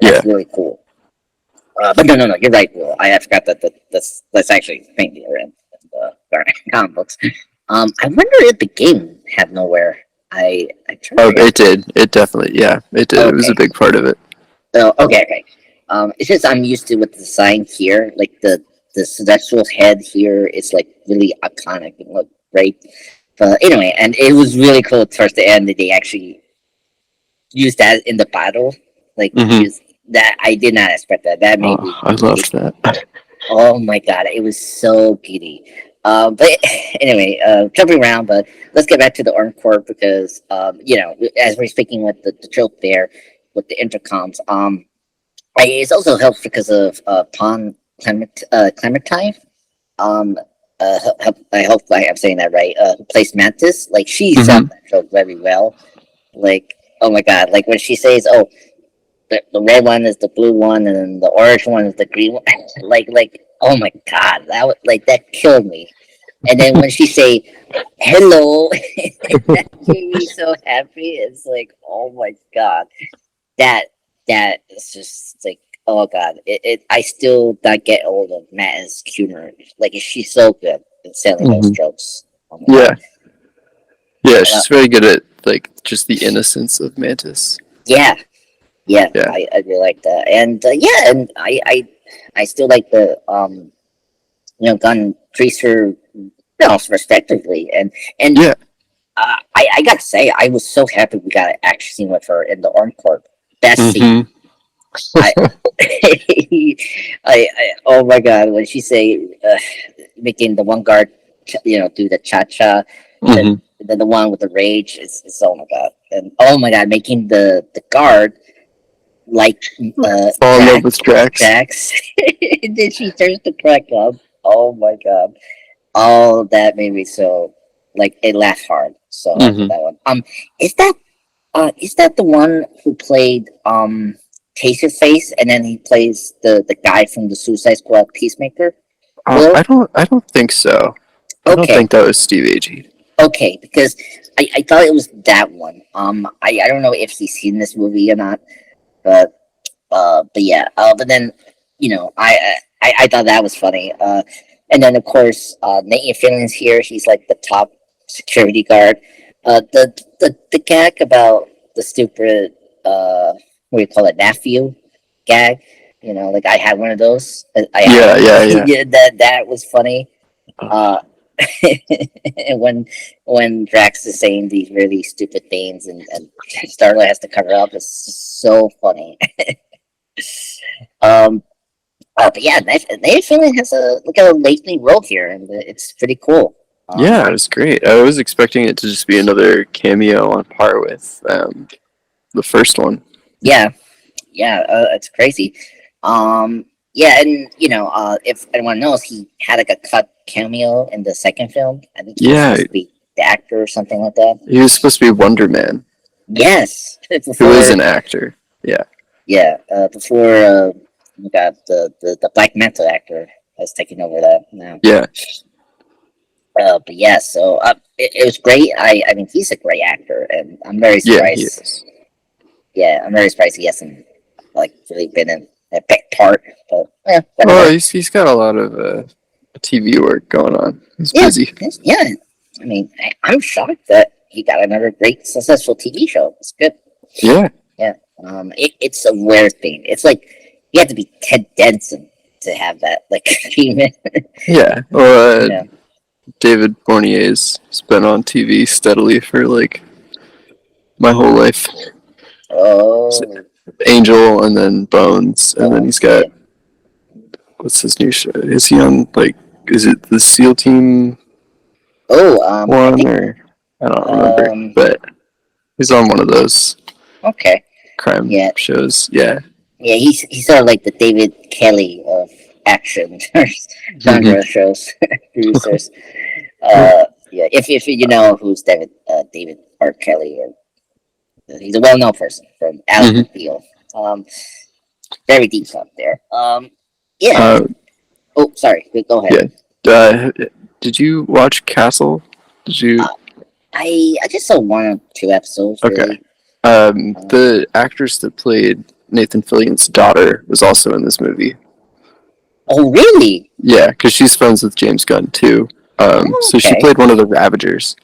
S2: That's really cool. But no, you're right, Will. I forgot that's actually thing here in the comic books. I wonder if the game had Nowhere. I tried.
S3: Oh, it did. It definitely, yeah, it did.
S2: Okay.
S3: It was a big part of it.
S2: Oh, okay. It's just I'm used to with the design here, like the celestial head here is like really iconic and look great. But anyway, and it was really cool towards the end that they actually used that in the battle. Like use that, I did not expect that. That made me.
S3: I loved that.
S2: Oh my god, it was so giddy. But anyway, jumping around, but let's get back to the Encore because as we're speaking with the trope there with the intercoms, it's also helped because of Pom Klementieff. Um, I hope I am saying that right. Who plays Mantis? Like she sells that trope very well. Like, oh my god, like when she says, "Oh, the red one is the blue one, and then the orange one is the green one," like, oh my god, that killed me. And then when she say hello, that made me so happy. It's like, oh my god, that is just like, oh god, I still not get old of Matt's humor. Like she's so good at selling those jokes. Oh
S3: yeah, she's very good at like just the innocence of Mantis.
S2: Yeah. I really like that, and and I still like the Gunn treats her respectively, and
S3: yeah.
S2: I got to say I was so happy we got an action scene with her in the Encore. Best scene. I oh my god, when she say making the one guard do the cha-cha, then the one with the rage is oh my god, and oh my god, making the guard like
S3: fall in love with Drax.
S2: And then she turns to crack up. Oh my god, all that made me so like it laughed hard so hard for that one. Is that the one who played Taserface, and then he plays the guy from the Suicide Squad, Peacemaker?
S3: I don't think so. I don't think that was Steve Agee.
S2: Okay, because I thought it was that one. I don't know if he's seen this movie or not, but yeah. But then I thought that was funny. And then of course Nate Fillion's here. He's like the top security guard. The gag about the stupid what do you call it, nephew gag? Like I had one of those. Yeah. That was funny. And when Drax is saying these really stupid things and Starlight has to cover up, it's just so funny. But yeah, Nate Fillion has a lately role here, and it's pretty cool.
S3: Yeah, it was great. I was expecting it to just be another cameo on par with the first one.
S2: Yeah, it's crazy. Yeah, and if anyone knows, he had like a cut cameo in the second film. I think he was supposed to be the actor or something like that.
S3: He was supposed to be Wonder Man.
S2: Yes,
S3: who is an actor. Yeah.
S2: Yeah, before we got the Black Manta actor that's taking over that now.
S3: Yeah.
S2: But yeah, so it was great. I mean, he's a great actor, and I'm very surprised.
S3: Yeah, he is.
S2: Yeah, I'm very surprised he hasn't like really been in a big part. But
S3: Well,
S2: whatever.
S3: he's got a lot of TV work going on. He's
S2: Yeah,
S3: busy.
S2: yeah. I mean, I'm shocked that he got another great successful TV show. It's good.
S3: Yeah.
S2: Yeah. It's a weird thing. It's like you have to be Ted Denson to have that like achievement.
S3: Yeah. Well,
S2: Yeah.
S3: David Bournier's been on TV steadily for like my whole life.
S2: Oh,
S3: Angel, and then Bones, and then he's got
S2: yeah.
S3: what's his new show? Is he on like? Is it the SEAL Team
S2: Oh, I
S3: one
S2: think.
S3: or I don't remember,
S2: Um.
S3: but he's on one of those
S2: Okay.
S3: crime
S2: Yeah.
S3: shows. Yeah.
S2: Yeah. He's sort of like the David Kelly of action genre shows producers. Yeah. If you know who's David R. Kelly, or he's a well-known person from Ally
S3: Mhm.
S2: McBeal. Very deep up there. Yeah.
S3: Uh,
S2: Oh, sorry. Go ahead.
S3: yeah. Did you watch Castle? Did you?
S2: I just saw one or two episodes.
S3: Okay.
S2: Really.
S3: The actress that played Nathan Fillion's daughter was also in this movie.
S2: Oh, really?
S3: Yeah, because she's friends with James Gunn too. So she
S2: Okay.
S3: played one of the Ravagers.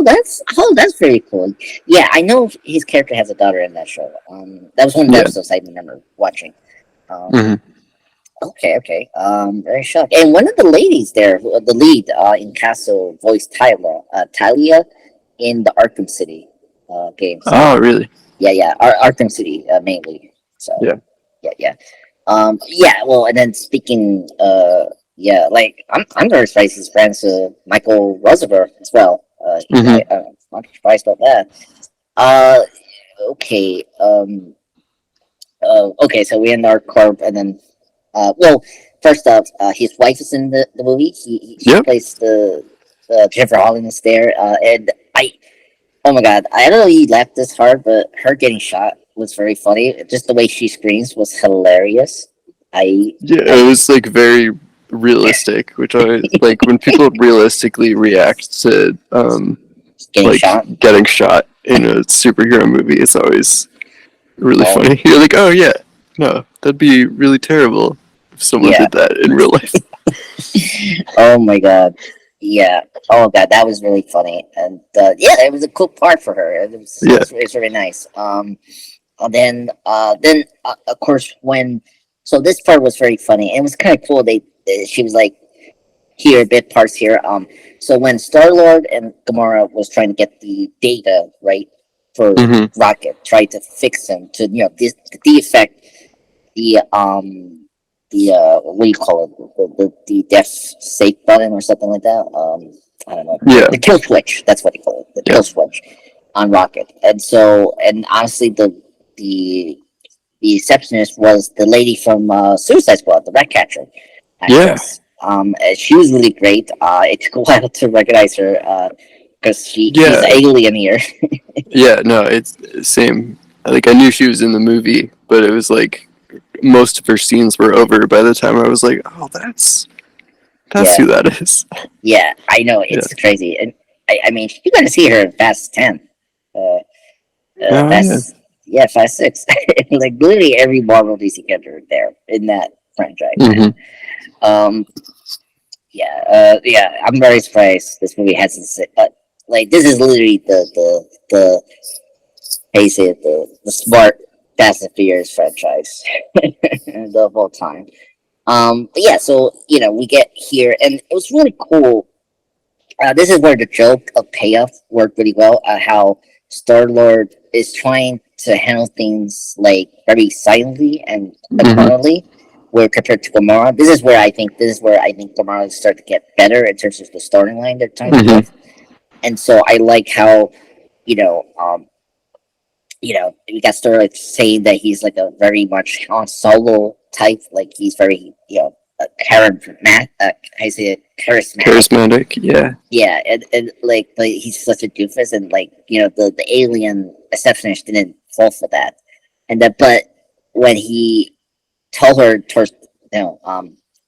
S2: That's very cool. Yeah, I know his character has a daughter in that show. That was one of the
S3: Yeah.
S2: episodes I remember watching.
S3: Mhm.
S2: Okay. Very shocked. And one of the ladies there, the lead in Castle, voiced Talia in the Arkham City games.
S3: Oh, really?
S2: Yeah. Arkham City mainly. So
S3: Yeah.
S2: yeah. Yeah. Well, and then speaking, yeah, like I'm very surprised he's friends with Michael Roosevelt as well.
S3: Mhm.
S2: I'm not surprised about that. Uh, okay. Okay. So we end our club, and then, well, first off, his wife is in the movie. She
S3: Yep.
S2: plays the Jennifer Holland is there, and oh my god, I don't know you laughed this hard, but her getting shot was very funny. Just the way she screams was hilarious.
S3: Yeah, it was like very realistic, which I like when people realistically react to
S2: Getting
S3: like
S2: shot.
S3: getting shot in a superhero movie. It's always really
S2: Oh.
S3: funny. You're like, oh yeah, no, that'd be really terrible if someone
S2: Yeah.
S3: did that in real life.
S2: Oh my god. Yeah. Oh god, that was really funny, and yeah, it was a cool part for her.
S3: Yeah.
S2: It was really nice. And then of course when so this part was very funny. And it was kind of cool. She was like here bit parts here. So when Star Lord and Gamora was trying to get the data right for
S3: Mhm.
S2: Rocket, tried to fix him to defect the what do you call it, the death safe button or something like that. I don't know.
S3: Yeah.
S2: The kill switch. That's what they call it. The
S3: Yeah.
S2: kill switch on Rocket. And honestly, the receptionist was the lady from Suicide Squad, the Ratcatcher actress. She was really great. It took a while to recognize her because she's
S3: Yeah.
S2: an alien here.
S3: Yeah, no, it's same. Like I knew she was in the movie, but it was like most of her scenes were over by the time I was like, oh, that's
S2: Yeah.
S3: who that is.
S2: Yeah, I know, it's crazy, and I mean, you're gonna see her in Fast 10. Fast, yeah, Fast 6. Like literally every Marvel DC character there in that franchise.
S3: Mhm.
S2: Yeah, I'm very surprised this movie hasn't. Like this is literally the how you say it, the smart Fast and Furious franchise of all time. But yeah, so we get here, and it was really cool. This is where the joke of payoff worked really well. How Star Lord is trying to handle things like very silently and calmly, where compared to Gamora, this is where I think Gamora start to get better in terms of the starting line they're trying to give. And so I like how we got Star Lord saying that he's like a very much Han Solo type, like he's very charismatic. I say it,
S3: Charismatic, yeah.
S2: Yeah, and like he's such a doofus, and like the alien receptionist didn't fall for that, and that but when he told her towards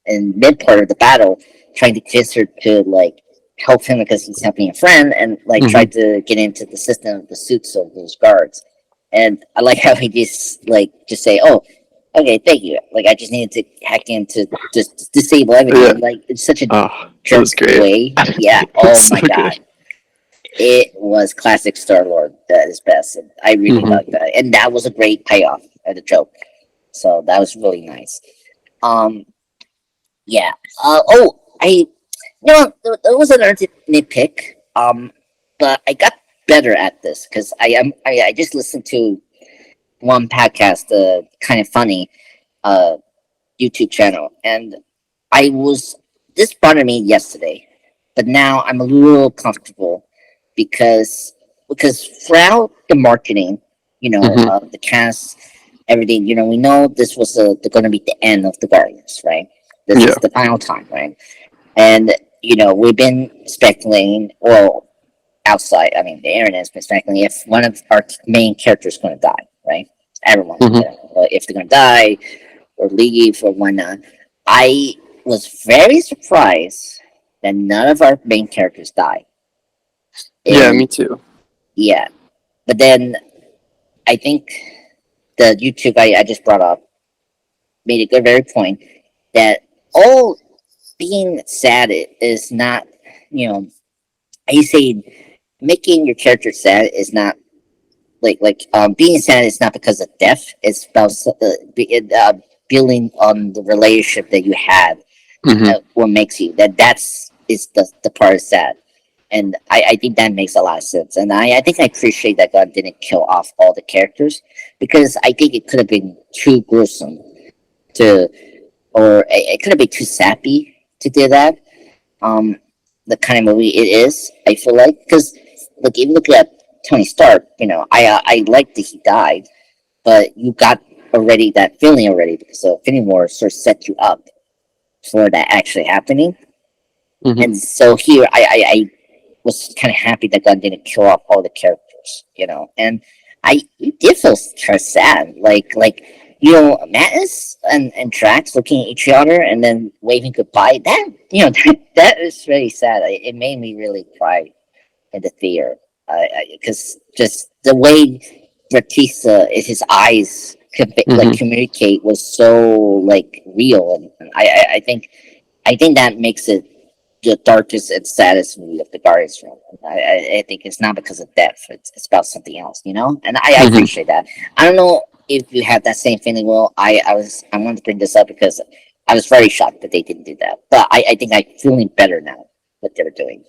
S2: in mid part of the battle, trying to kiss her to like help him because he's helping a friend, and like tried to get into the system of the suits of those guards. And I like how he just say, "Oh, okay, thank you." Like I just needed to hack in to just disable everything.
S3: Yeah.
S2: Like it's such a
S3: Oh, that
S2: jerk
S3: was great.
S2: way. Yeah.
S3: It was
S2: Oh my
S3: so
S2: god.
S3: good.
S2: It was classic Star Lord at his best. And I really
S3: Mhm.
S2: liked that, and that was a great payoff at the joke. So that was really nice. Yeah. There was another nitpick. But I got better at this because I just listened to one podcast, kind of funny, uh, YouTube channel, and I was this bothered me yesterday, but now I'm a little comfortable because throughout the marketing,
S3: Mhm.
S2: the cast, everything, we know this was going to be the end of the Guardians, right? This
S3: Yeah.
S2: is the final time, right? And we've been speculating, well, outside. I mean, the internet's been speculating if one of our main characters is going to die, right? Everyone,
S3: Mhm.
S2: if they're going to die or leave or whatnot. I was very surprised that none of our main characters died.
S3: Yeah,
S2: And
S3: me too.
S2: yeah, but then I think the YouTube I just brought up made a good very point that all being sad is not, you know, I say making your character sad is not being sad is not because of death. It's about building on the relationship that you had.
S3: Mhm.
S2: What makes you that's is the part of sad, and I think that makes a lot of sense. And I think I appreciate that God didn't kill off all the characters because I think it could have been too gruesome to, or it could have been too sappy to do that. Um, the kind of movie it is, I feel like, because look, if you look at Tony Stark, I like that he died, but you got already that feeling already because Infinity War sort of set you up for that actually happening.
S3: Mhm.
S2: And so here, I was kind of happy that God didn't kill off all the characters, and I did feel kind of sad, Mattis and Drax looking at each other and then waving goodbye. That that is really sad. It made me really cry in the theater because just the way Bautista, his eyes
S3: Mhm.
S2: communicate was so real, and I think that makes it the darkest and saddest movie of the Guardians film. I think it's not because of death. It's about something else, And I
S3: Mhm.
S2: appreciate that. I don't know if you have that same feeling, Will. I wanted to bring this up because I was very shocked that they didn't do that. But I think I'm feeling better now what they're doing.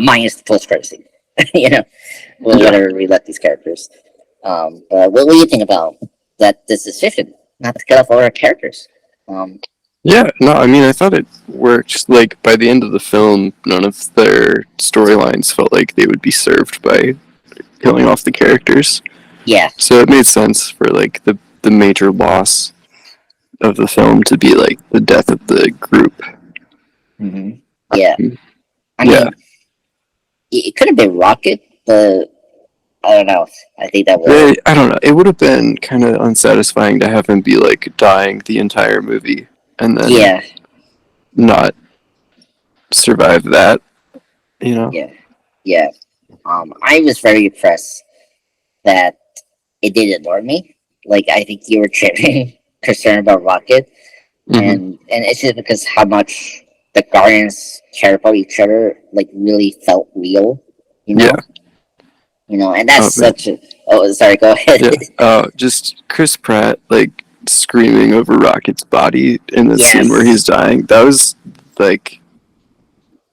S2: Minus the post credit scene,
S3: Yeah.
S2: whatever we let these characters. But what do you think about that? This decision not to cut off all our characters. Um,
S3: Yeah, no, I mean, I thought it worked. Like, by the end of the film, none of their storylines felt like they would be served by killing off the characters.
S2: yeah.
S3: So it made sense for, like, the major loss of the film to be, like, the death of the group.
S2: hmm Yeah. I
S3: Yeah.
S2: mean, it could have been Rocket, but I don't know. I think that will.
S3: I don't know. It would have been kind of unsatisfying to have him be, like, dying the entire movie and then
S2: Yeah,
S3: not survive that, you know?
S2: yeah, yeah. I was very impressed that it didn't annoy me. Like I think you were genuinely concerned about Rocket,
S3: Hmm.
S2: and it's just because how much the Guardians care about each other, like really felt real, you
S3: Yeah.
S2: know, and that's
S3: Oh, man.
S2: such a. Oh, sorry. Go ahead.
S3: Yeah. Just Chris Pratt, like, screaming over Rocket's body in the scene where
S2: Yes,
S3: he's dying. That was, like,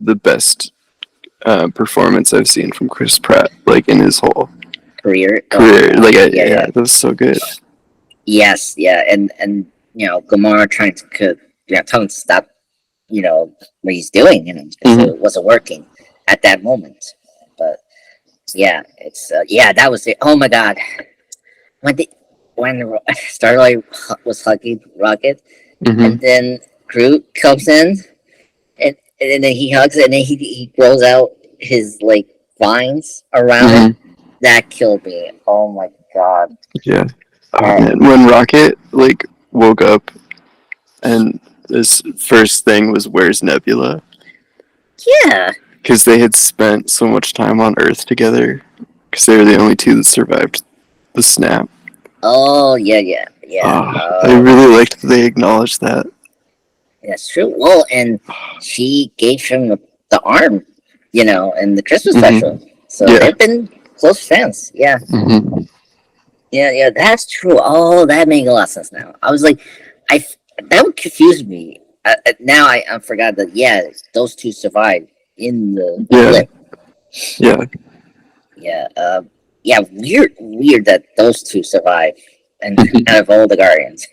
S3: the best performance I've seen from Chris Pratt, like, in his whole
S2: career. Oh my
S3: career.
S2: god.
S3: Like,
S2: Yeah,
S3: yeah,
S2: yeah.
S3: that was so good.
S2: Yes, yeah, and Gamora trying to tell him to stop, what he's doing, because
S3: Hmm.
S2: it wasn't working at that moment. But yeah, it's yeah, that was it. Oh my god, when the when Starlight was hugging Rocket,
S3: Hmm.
S2: and then Groot comes in, and then he hugs, and then he grows out his vines around
S3: Hmm.
S2: him. That killed me. Oh my god.
S3: Yeah. Oh,
S2: That
S3: man. When Rocket, like, woke up and his first thing was, "Where's Nebula?"
S2: yeah.
S3: Because they had spent so much time on Earth together. because they were the only two that survived the snap.
S2: Oh yeah.
S3: I really liked that they acknowledged that.
S2: That's true. Well, and she gave him the arm, in the Christmas
S3: Mhm.
S2: special. So
S3: Yeah.
S2: they've been close friends. Yeah.
S3: Mm-hmm.
S2: Yeah, that's true. Oh, that makes a lot of sense now. I was like, that would confuse me. Now I forgot that. Yeah, those two survived in the
S3: Yeah.
S2: blip.
S3: Yeah.
S2: Yeah. Yeah. Weird that those two survived, and out of all the Guardians.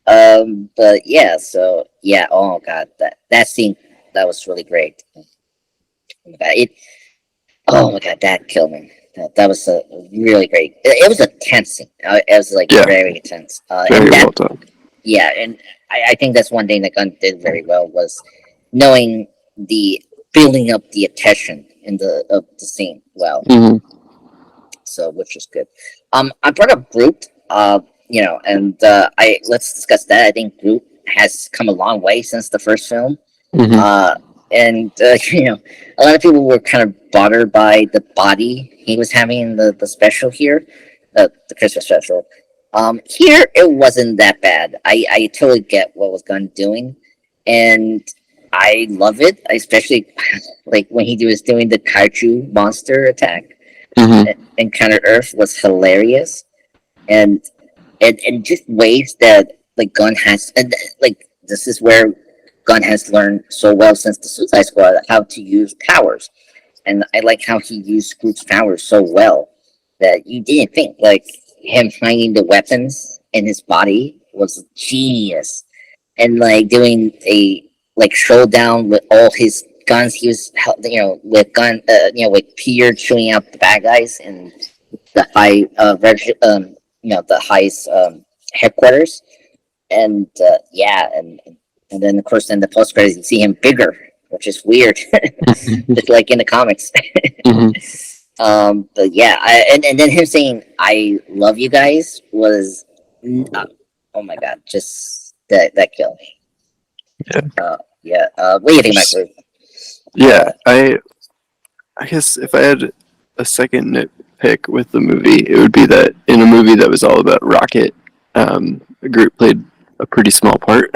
S2: But yeah. So yeah. Oh god, that scene that was really great. Oh my god, oh my god, that killed me. That was a really great. It was a tense scene. It was like
S3: Yeah.
S2: very intense.
S3: Very
S2: And that,
S3: well done.
S2: yeah, and I think that's one thing that Gunn did very well was knowing the building up the attention in the scene well.
S3: Mm-hmm.
S2: So which is good. I brought up Groot. And I let's discuss that. I think Groot has come a long way since the first film.
S3: Mm-hmm.
S2: And a lot of people were kind of bothered by the body he was having in the special here, the Christmas special. Here it wasn't that bad. I totally get what was Gunn doing, and I love it, especially like when he was doing the kaiju monster attack
S3: Mm-hmm.
S2: and Counter Earth was hilarious, and just ways that like Gunn has, and like this is where Gunn has learned so well since the Suicide Squad how to use powers, and I like how he used Groot's powers so well that you didn't think like him finding the weapons in his body was genius, and like doing a like showdown with all his guns. He was with with Peter shooting out the bad guys and the high the highest headquarters, and and then of course in the post credits you see him bigger, which is weird, just like in the comics.
S3: Mm-hmm.
S2: But yeah, and then him saying "I love you guys" was, oh my god, just that killed me.
S3: Yeah.
S2: What do you think about Groot?
S3: Yeah. I guess if I had a second nitpick with the movie, it would be that in a movie that was all about Rocket, Groot played a pretty small part.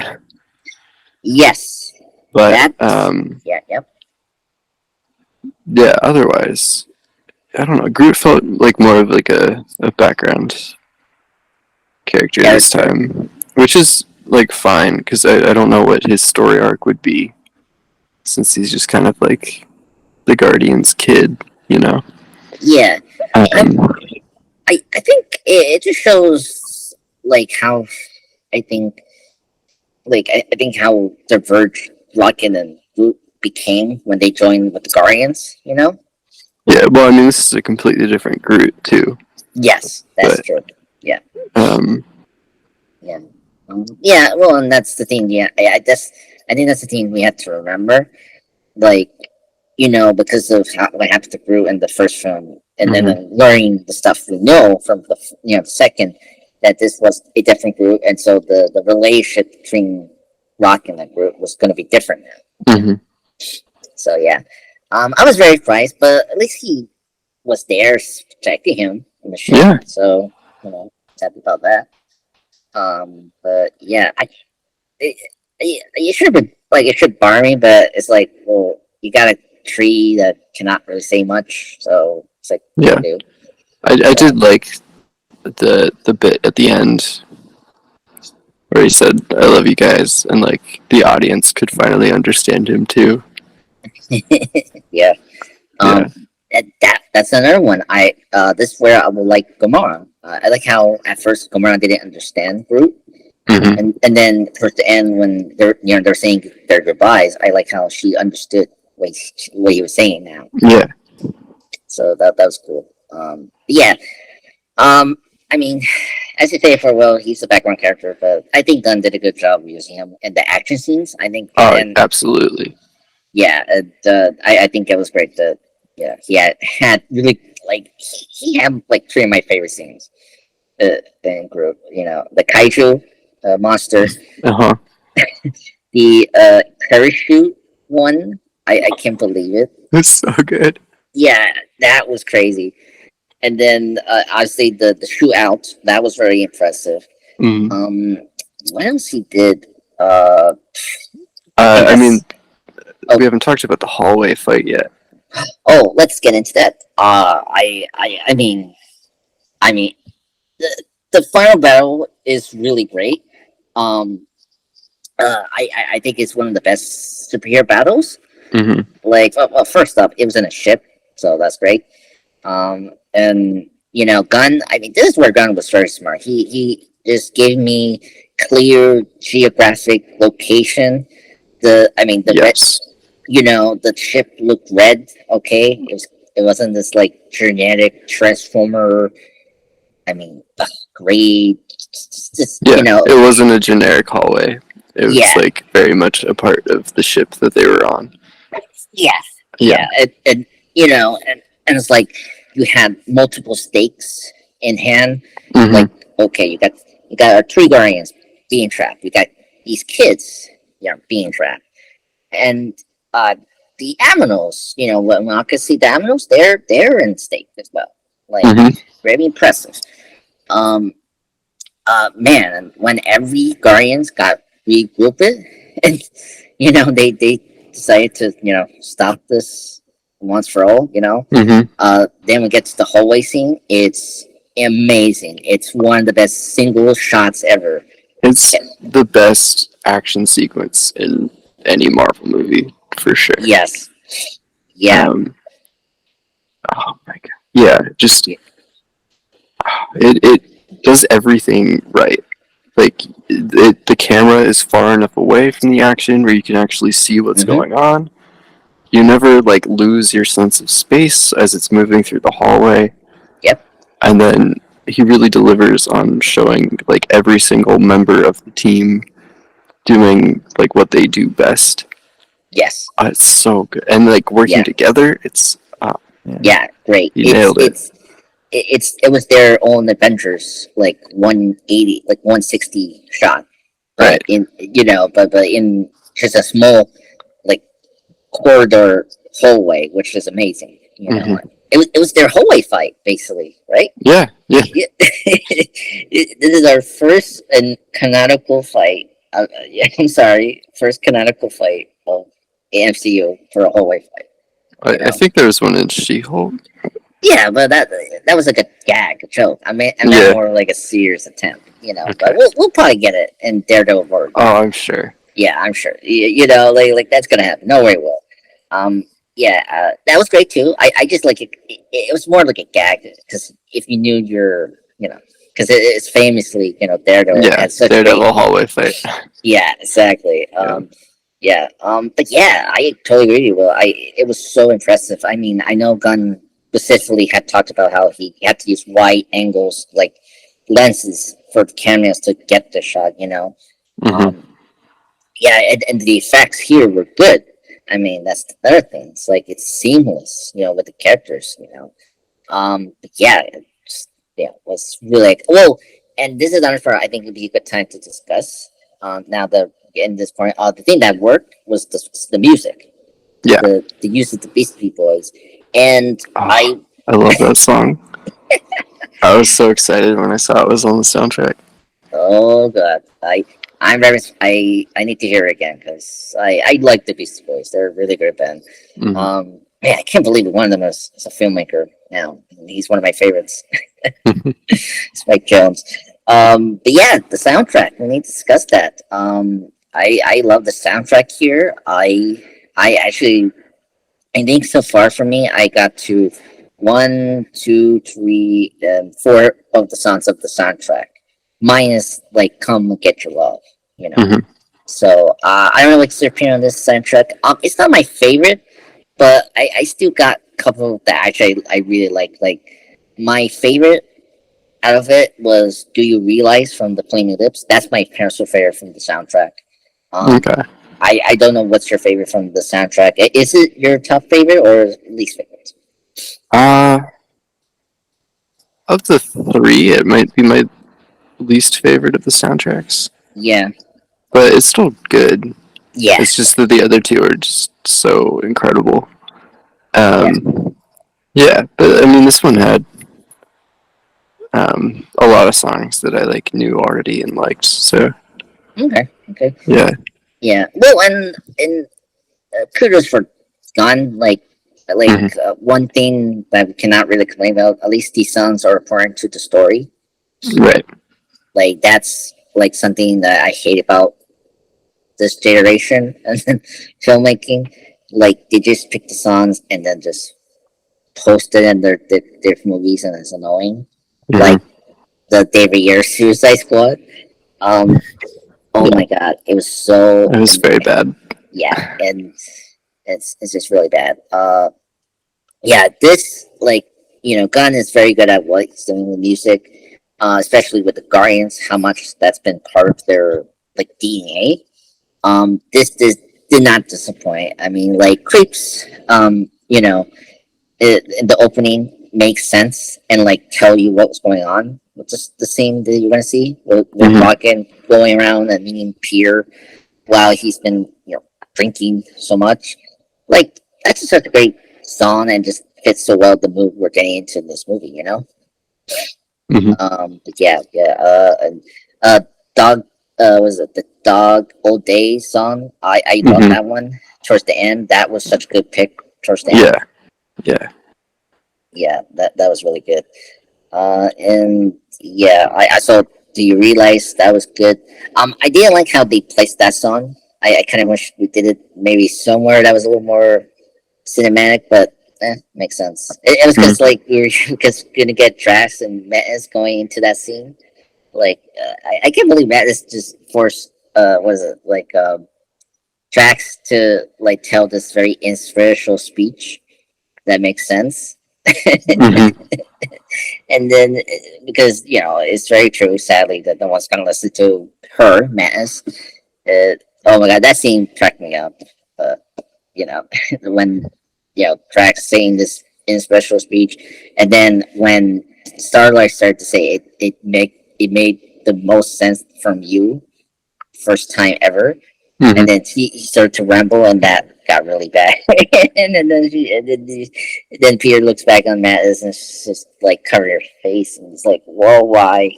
S2: Yes,
S3: But
S2: yep.
S3: yeah, otherwise, I don't know. Groot felt like more of like a background character this time, which is like fine because I don't know what his story arc would be, since he's just kind of like the Guardian's kid, you know.
S2: Yeah,
S3: Um,
S2: I think it just shows like how I think I think how diverged Rocket and Groot became when they joined with the Guardians.
S3: yeah, well, I mean, this is a completely different Groot too.
S2: Yes, that's
S3: But-
S2: true. Yeah.
S3: Um,
S2: Yeah, well, and that's the thing. Yeah, I think that's the thing we have to remember. Like, because of what happened to Groot in the first film, and then learning the stuff we know from the second, that this was a different Groot, and so the relationship between Rock and the Groot was going to be different now.
S3: mhm.
S2: So yeah, I was very surprised, but at least he was there protecting him in the ship.
S3: Yeah.
S2: So happy about that. But yeah, it should be like it should bar me, but it's like, well, you got a tree that cannot really say much, so it's like,
S3: Yeah.
S2: what do you do?
S3: I did like the bit at the end where he said, "I love you guys," and like the audience could finally understand him too.
S2: Yeah.
S3: Yeah.
S2: That's another one. This is where I will like Gamora. I like how at first Gamora didn't understand Groot,
S3: Mhm.
S2: and then towards the end when they're saying their goodbyes, I like how she understood what he was saying now.
S3: Yeah.
S2: So that was cool. Yeah. I mean, as you say, for Will, he's a background character, but I think Gunn did a good job using him in the action scenes. I think.
S3: Oh,
S2: And
S3: absolutely.
S2: yeah, I think it was great that he had really like he had like three of my favorite scenes in Groot. The kaiju monster,
S3: Uh huh.
S2: the parachute one. I can't believe it.
S3: It's so good.
S2: yeah, that was crazy. And then I say the shootout that was very impressive.
S3: Mm.
S2: Um, what else he did? I think
S3: I
S2: that's
S3: mean, we haven't talked about the hallway fight yet.
S2: oh, let's get into that. I mean, the final battle is really great. Um, I think it's one of the best superhero battles.
S3: Hmm.
S2: Like, well, first up, it was in a ship, so that's great. And Gunn. I mean, this is where Gunn was very smart. He just gave me clear geographic location. The red.
S3: Yes.
S2: The ship looked red. Okay, it wasn't this like genetic transformer. I mean, great. Just
S3: Yeah, it wasn't a generic hallway. It was
S2: yeah,
S3: like very much a part of the ship that they were on.
S2: yeah,
S3: Yeah.
S2: yeah. And it's like you had multiple stakes in hand.
S3: Hmm.
S2: Like, okay, you got our three guardians being trapped. You got these kids, being trapped, and the aminos. When I could see the aminos, they're in stake as well. Like,
S3: Hmm.
S2: very impressive. Um, man, and when every guardians got regrouped, and they decided to stop this once for all.
S3: Hmm.
S2: Then we get to the hallway scene. It's amazing. It's one of the best single shots ever.
S3: It's the best action sequence in any Marvel movie for sure.
S2: Yes. Yeah.
S3: Oh my god. Yeah, just it does everything right. Like the camera is far enough away from the action where you can actually see what's
S2: Hmm.
S3: going on. You never like lose your sense of space as it's moving through the hallway.
S2: Yep.
S3: And then he really delivers on showing like every single member of the team doing like what they do best.
S2: Yes.
S3: It's so good, and like working
S2: Yeah.
S3: together, it's man,
S2: Yeah. Great.
S3: he nailed it.
S2: It was their own Avengers, like 180, like 160 shot, but
S3: Right.
S2: but in just a small like corridor hallway, which is amazing.
S3: Hmm.
S2: It was their hallway fight basically, right?
S3: Yeah, yeah,
S2: This is our first and canonical fight. Yeah, I'm sorry, first canonical fight of AMCU for a hallway fight.
S3: I think there was one in She-Hulk.
S2: Yeah, but that was like a gag, a joke. I mean, and
S3: Yeah.
S2: not more like a serious attempt,
S3: Okay.
S2: But we'll probably get it in Daredevil Road.
S3: Oh, I'm sure.
S2: Yeah, I'm sure. Like that's gonna happen. No way will. Yeah, that was great too. I just like it. It was more like a gag because if you knew because it's famously Daredevil
S3: Yeah,
S2: had such
S3: Daredevil
S2: great.
S3: hallway fight.
S2: Yeah, exactly.
S3: Yeah.
S2: Yeah. But yeah, I totally agree with you. Will. It was so impressive. I mean, I know Gunn specifically had talked about how he had to use wide angles, like lenses, for the cameras to get the shot.
S3: Hmm.
S2: Yeah, and the effects here were good. I mean, that's the other thing. It's like it's seamless, with the characters. But yeah, it was really well. And this is another part I think would be a good time to discuss. Now that in this point, the thing that worked was the music.
S3: Yeah.
S2: The use of the Beastie Boys, and
S3: I love that song. I was so excited when I saw it was on the soundtrack.
S2: oh god, I'm very I need to hear it again because I like the Beastie Boys. They're a really great band.
S3: Hmm.
S2: Man, I can't believe one of them is a filmmaker now. He's one of my favorites. It's Mike Jones. But yeah, the soundtrack. We need to discuss that. I love the soundtrack here. I actually I think so far for me, I got to one, two, three, four of the songs of the soundtrack, minus like "Come Get Your Love," you know.
S3: Hmm.
S2: So I don't know what's your opinion on this soundtrack. It's not my favorite, but I still got a couple that actually I really like. Like my favorite out of it was "Do You Realize" from the Flaming Lips. That's my personal favorite from the soundtrack.
S3: Okay.
S2: I don't know what's your favorite from the soundtrack. Is it your top favorite or least favorite?
S3: Uh, of the three, it might be my least favorite of the soundtracks,
S2: Yeah,
S3: but it's still good.
S2: yeah,
S3: It's just that the other two are just so incredible. Um, Yeah, but I mean, this one had a lot of songs that I like knew already and liked. So
S2: Okay.
S3: yeah.
S2: Yeah. Well, and kudos for Gunn.
S3: Hmm.
S2: One thing that we cannot really complain about. At least these songs are important to the story.
S3: Right.
S2: Like that's like something that I hate about this generation and filmmaking. Like they just pick the songs and then just post it in their movies, and it's annoying.
S3: Hmm.
S2: Like the David Ayer Suicide Squad. Um. Oh
S3: Yeah,
S2: my god, it was so
S3: it was very bad.
S2: yeah, and it's just really bad. Yeah, this Gunn is very good at what he's doing with music, especially with the Guardians. How much that's been part of their like DNA. This did not disappoint. I mean, like Creeps. In the opening makes sense and like tell you what was going on. Which is the same that you're gonna see with
S3: Hmm.
S2: Rocket going around and meeting Pierre while he's been drinking so much. Like that's just such a great song and just fits so well the mood we're getting into in this movie.
S3: Hmm.
S2: But yeah. And dog. Was it the dog old days song? I love
S3: Hmm.
S2: that one. Towards the end, that was such a good pick. Towards the
S3: Yeah.
S2: end,
S3: Yeah.
S2: yeah, that was really good. And yeah, I saw. Do you realize that was good? I didn't like how they placed that song. I kind of wish we did it maybe somewhere that was a little more cinematic, but makes sense. It was
S3: Hmm.
S2: because like you're because gonna get Drax and Metis going into that scene. Like I can't believe Metis just forced was it like Drax to like tell this very inspirational speech that makes sense.
S3: Hmm.
S2: And then because it's very true sadly that no one's gonna listen to her Mantis. Oh my god, that scene cracked me up. uh, when Drax saying this in special speech, and then when Starlight started to say it made the most sense from you first time ever,
S3: Hmm.
S2: and then he started to ramble, and that got really bad. And then Peter looks back on Mattis and it's just like cover your face, and it's like, whoa, why?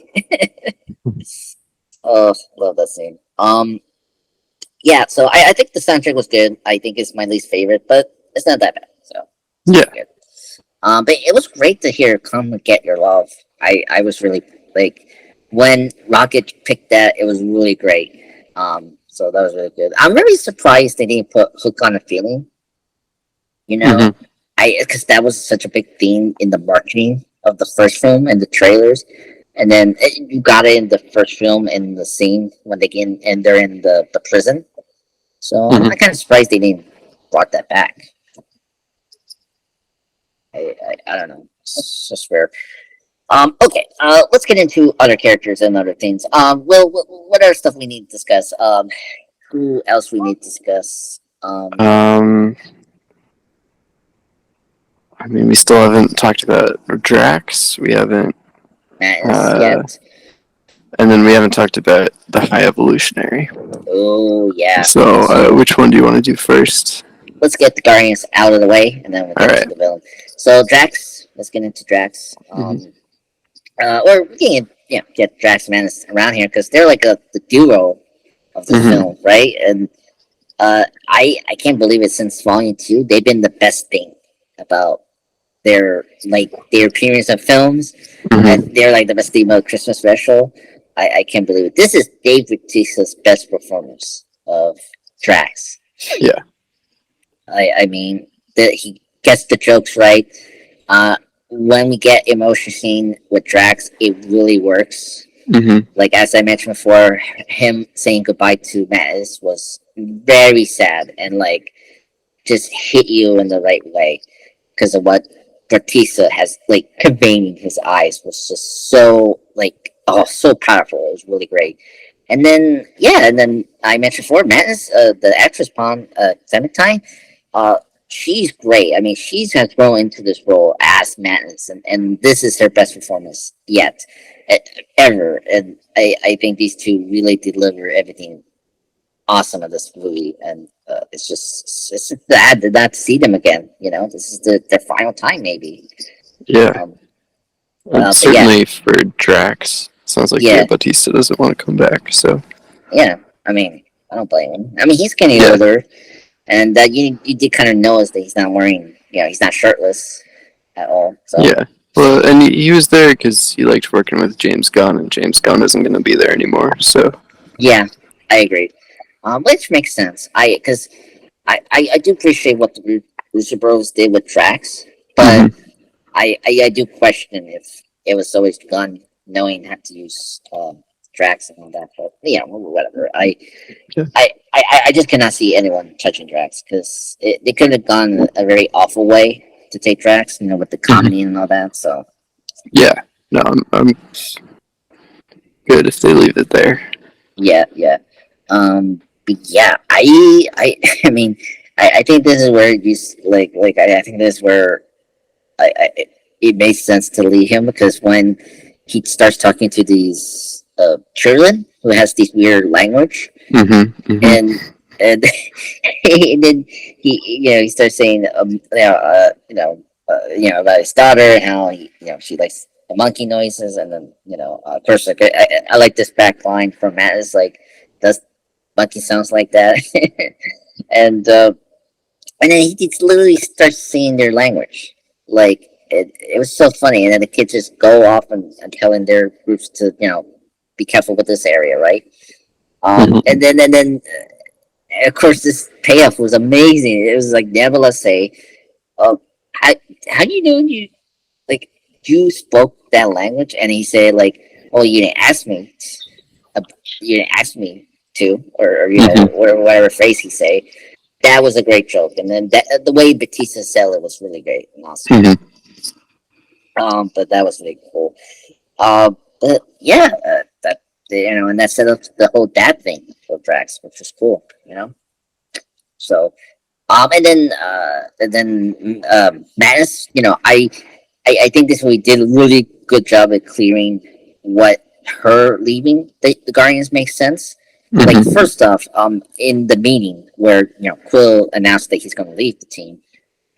S2: Oh, love that scene. Yeah, so I think the soundtrack was good. I think it's my least favorite, but it's not that bad, so it's
S3: Yeah.
S2: pretty good. But it was great to hear "Come and Get Your Love." I was really like when Rocket picked that, it was really great. So that was really good. I'm really surprised they didn't put "Hook on a Feeling." You know,
S3: Hmm.
S2: I because that was such a big theme in the marketing of the first film and the trailers, and then you got it in the first film and the scene when they get in, and they're in the prison. So I'm
S3: Hmm.
S2: kind of surprised they didn't brought that back. I don't know. It's just weird. Okay. Let's get into other characters and other things. What other stuff we need to discuss? Who else we need to discuss?
S3: Um, I mean, we still haven't talked about Drax. We haven't,
S2: Madness
S3: uh,
S2: yet.
S3: and then we haven't talked about the High Evolutionary.
S2: Oh yeah.
S3: So,
S2: So
S3: which one do you want to do first?
S2: let's get the Guardians out of the way, and then we'll
S3: All
S2: get
S3: right.
S2: into the villain. So Drax. Let's get into Drax.
S3: Mm-hmm.
S2: Or we can get Drax and Madness around here because they're like the duo of the
S3: Mm-hmm.
S2: film, right? And I can't believe it. Since Volume 2, they've been the best thing about their appearance of films,
S3: Mm-hmm.
S2: and they're like the best thing about Christmas special. I can't believe it. This is Dave Bautista's best performance of Drax.
S3: Yeah.
S2: I mean that he gets the jokes right. Uh, when we get emotion scene with Drax, it really works.
S3: Mm-hmm.
S2: Like as I mentioned before, him saying goodbye to Mattis was very sad and like just hit you in the right way because of what Bautista has like conveying in his eyes was just so like so powerful. It was really great. And then I mentioned before, Mattis, the actress Pom Klementieff, uh, she's great. I mean, she's has grown into this role as Mattis, and this is her best performance yet, ever. And I think these two really deliver everything awesome in this movie, and it's just sad to not see them again. You know, this is their final time, maybe.
S3: Yeah,
S2: Um,
S3: and
S2: but yeah,
S3: certainly for Drax, sounds like
S2: yeah,
S3: Bautista doesn't want to come back. So
S2: yeah. I mean, I don't blame him. I mean, he's getting
S3: yeah,
S2: older, and you did kind of notice that he's not wearing, he's not shirtless at all. So
S3: yeah. Well, and he was there because he liked working with James Gunn, and James Gunn isn't going to be there anymore. So
S2: yeah, I agree. Which makes sense. Because I do appreciate what the Russo Bros did with Drax, but
S3: mhm.
S2: I do question if it was always Gunn knowing how to use Drax and all that. But whatever.
S3: Yeah.
S2: I just cannot see anyone touching Drax because they could have gone a very awful way to take Drax, with the
S3: Mhm.
S2: comedy and all that. So
S3: Yeah, no, I'm good if they leave it there.
S2: yeah, yeah. But yeah, I mean, I think this is where I think this is where it makes sense to leave him because when he starts talking to these children who has this weird language
S3: Mm-hmm.
S2: and and, and then he starts saying about his daughter, how she likes the monkey noises, and then of course, like I like this back line from Matt is like, does monkey sounds like that? And then he just literally starts singing their language. Like it was so funny, and then the kids just go off and telling their groups to be careful with this area, right?
S3: Mm-hmm.
S2: And then of course this payoff was amazing. It was like Nebula say, uh, how how do you know like you spoke that language? And he said like, oh, you didn't ask me, uh, you didn't ask me to, or
S3: Mm-hmm.
S2: whatever phrase he say. That was a great joke, and then the way Batista said it was really great and awesome.
S3: Mm-hmm.
S2: But that was really cool. But yeah, that and that set up the whole dad thing for Drax, which was cool. So Madness. I think this movie did a really good job at clearing what her leaving the Guardians makes sense. Like
S3: Mm-hmm.
S2: first off, in the meeting where Quill announced that he's going to leave the team,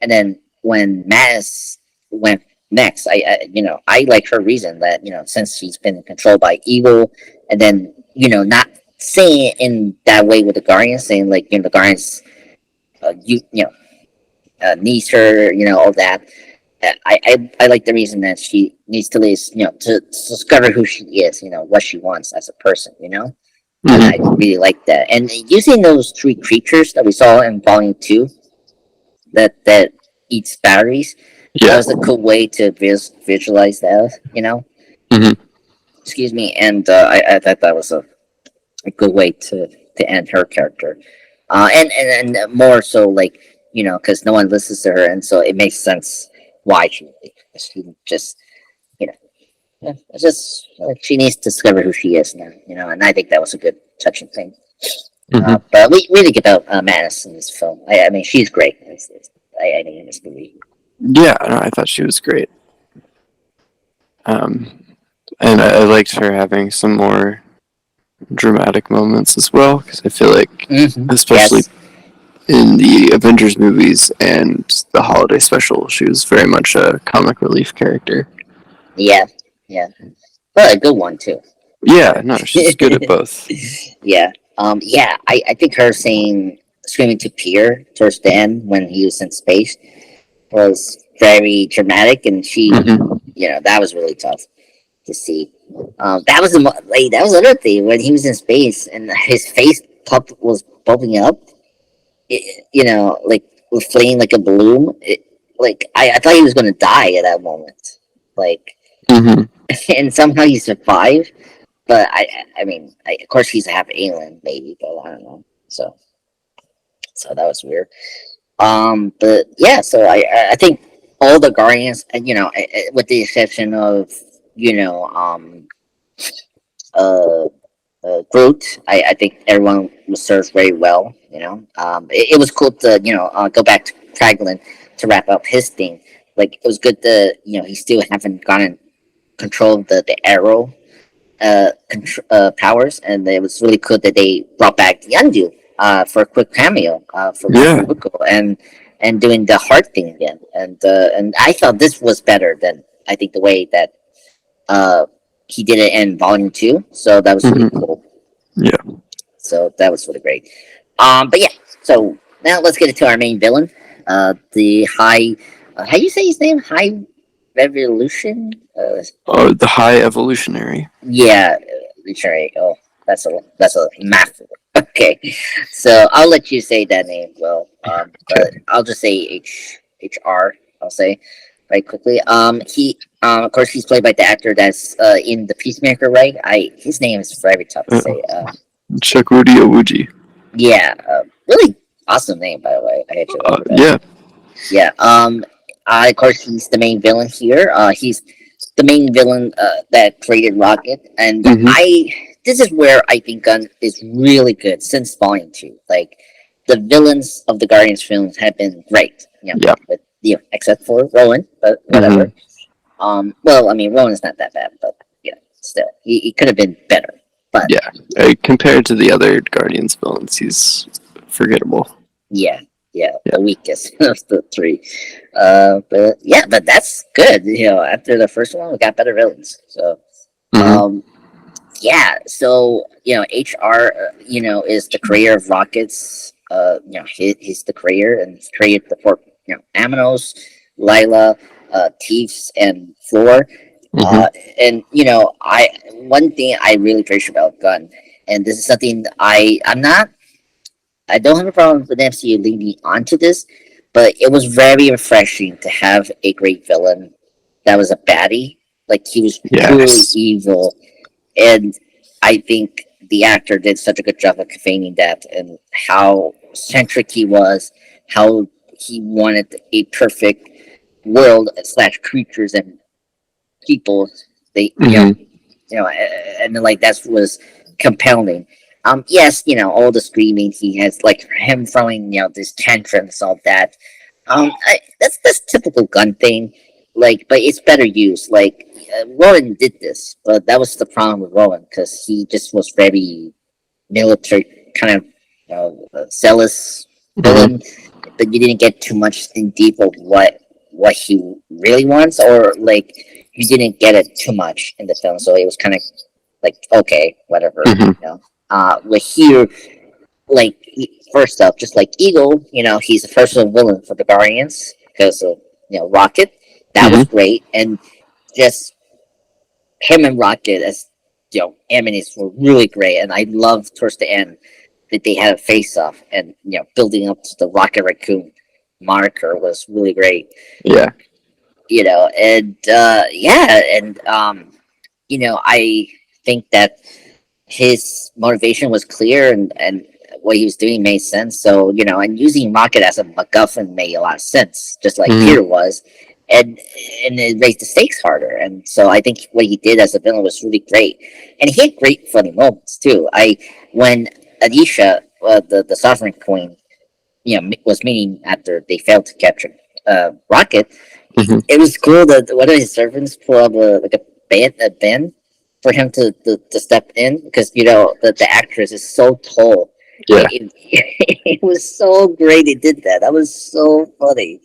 S2: and then when Madness went next, I like her reason that since she's been controlled by evil, and then not saying it in that way with the Guardians, saying like the Guardians, needs her, all that. I like the reason that she needs to leave, to discover who she is, what she wants as a person, and I
S3: Mm-hmm.
S2: really like that. And using those three creatures that we saw in Volume 2 that eats batteries, that
S3: Yeah.
S2: was a cool way to visualize that,
S3: Mm-hmm.
S2: Excuse me. And I thought that was a good way to end her character. And more so, like, because no one listens to her, and so it makes sense why she just, you know, it's just she needs to discover who she is now, and I think that was a good touching thing.
S3: Mm-hmm.
S2: But we really get about Madison in this film. I mean, she's great. I think in this movie.
S3: Yeah, no, I thought she was great. Um, and I liked her having some more dramatic moments as well because I feel like, especially
S2: Yes.
S3: in the Avengers movies and the holiday special, she was very much a comic relief character.
S2: Yeah. Yeah. But a good one too.
S3: Yeah, no, she's good at both.
S2: Yeah. Yeah. I think her saying screaming to Pierre towards the end when he was in space was very dramatic, and
S3: Mm-hmm.
S2: that was really tough to see. That was another thing when he was in space and his face was bubbling up. Like inflating like a balloon. Like I thought he was gonna die at that moment. Like,
S3: Mm-hmm.
S2: and somehow he survived. But I mean, of course he's half alien, maybe, but I don't know. So that was weird. But yeah, so I think all the Guardians, and with the exception of you know, uh, Groot, I think everyone was served very well. It was cool to go back to Kraglin to wrap up his thing. Like it was good to he still haven't gotten control of the arrow powers, and it was really cool that they brought back the undo for a quick cameo for
S3: Yeah.
S2: Fuko and doing the heart thing again, and I thought this was better than I think the way that uh, he did it in Volume 2, so that was really
S3: Mhm.
S2: cool.
S3: Yeah.
S2: So that was really great. But yeah, so now let's get into our main villain, the High. How do you say his name? High Revolution.
S3: The High Evolutionary.
S2: Yeah, Evolutionary. Oh, that's a mouthful. Okay, so I'll let you say that name, Will. But I'll just say HR. I'll say right quickly. Of course, he's played by the actor that's in the Peacemaker, right? His name is very tough to
S3: Uh,
S2: say.
S3: Chukwudi Iwuji.
S2: Yeah, really awesome name, by the way. I actually love that.
S3: Yeah.
S2: Yeah. Of course, he's the main villain here. He's the main villain that created Rocket, and
S3: Mhm.
S2: This is where I think Gunn is really good since Volume 2. Like the villains of the Guardians films have been great.
S3: Yeah.
S2: But except for Rowan, but whatever. Well, I mean, Rowan's not that bad, but still, he could have been better. But
S3: Yeah. Compared to the other Guardians villains, he's forgettable.
S2: yeah, the weakest of the three. But that's good. After the first one, we got better villains. So,
S3: Mhm.
S2: So HR, is the creator of Rockets. He's the creator and he's created the four, Aminos, Lila, Thieves, and Floor.
S3: Mhm.
S2: And I one thing I really appreciate about Gunn, and this is something I don't have a problem with MCU leading onto this, but it was very refreshing to have a great villain that was a baddie. Like he was truly
S3: Yes.
S2: evil, and I think the actor did such a good job of conveying that and how centric he was, how he wanted a perfect world slash creatures and people. They
S3: Mhm.
S2: and like that was compelling. Yes, all the screaming he has, like him throwing, this tantrums, all that. That's typical Gun thing. Like, but it's better used. Like, Rowan did this, but that was the problem with Rowan because he just was very military, kind of, zealous
S3: Mhm.
S2: villain. But you didn't get too much in deep of what he really wants, or like you didn't get it too much in the film, so it was kind of like okay, whatever.
S3: Mhm.
S2: With here, like first up, just like Eagle, he's the first villain for the Guardians because of Rocket. That was
S3: Mhm.
S2: great, and just him and Rocket as enemies were really great, and I loved towards the end that they had a face off, and building up to the Rocket Raccoon marker was really great.
S3: Yeah.
S2: And I think that his motivation was clear, and what he was doing made sense. So and using Rocket as a MacGuffin made a lot of sense, just like
S3: Mhm.
S2: Peter was, and it raised the stakes harder. And so I think what he did as a villain was really great, and he had great funny moments too. When Anisha, the Sovereign Queen, was meeting after they failed to capture Rocket.
S3: Mhm.
S2: It was cool that one of his servants pulled up a band for him to step in because the actress is so tall.
S3: Yeah.
S2: It was so great. It did that. That was so funny.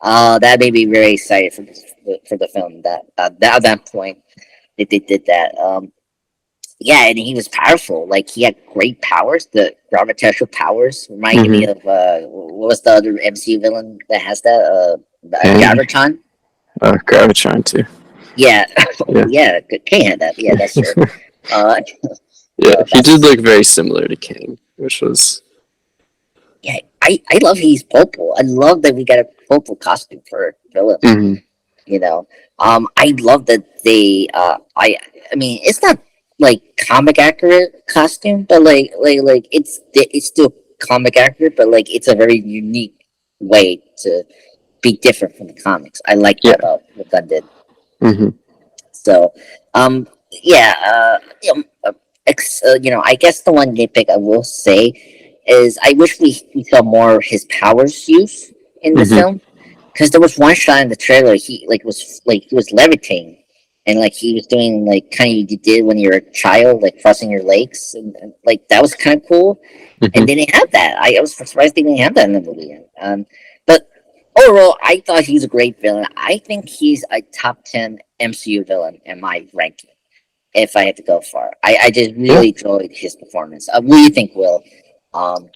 S2: That made me very excited for the film. At that point that they did that. Yeah, and he was powerful. Like he had great powers. The gravitational powers reminded me
S3: Mhm.
S2: of what was the other MCU villain that has that?
S3: Kang.
S2: Gravitron.
S3: Gravitron too.
S2: Yeah,
S3: Yeah.
S2: yeah, Kang had that. Yeah, that's true. Uh,
S3: Yeah. He did
S2: that's
S3: look very similar to King, which was.
S2: yeah. I love he's purple. I love that we got a purple costume for villain.
S3: Mhm.
S2: You know, I love that they. I mean, it's not like comic accurate costume, but like it's still comic accurate, but like it's a very unique way to be different from the comics. I like
S3: Yeah.
S2: that about what Gunn did.
S3: Mhm.
S2: So, yeah, I guess the one nitpick I will say is I wish we saw more of his powers use in the
S3: Mhm.
S2: film because there was one shot in the trailer he was levitating and like he was doing like kind of you did when you're a child, like crossing your legs, and like that was kind of cool. And they didn't have that. I was surprised they didn't have that in the movie. But overall, I thought he's a great villain. I think he's a top 10 MCU villain in my ranking. If I had to go far, I just really enjoyed his performance. What do you think, Will?
S3: Oh,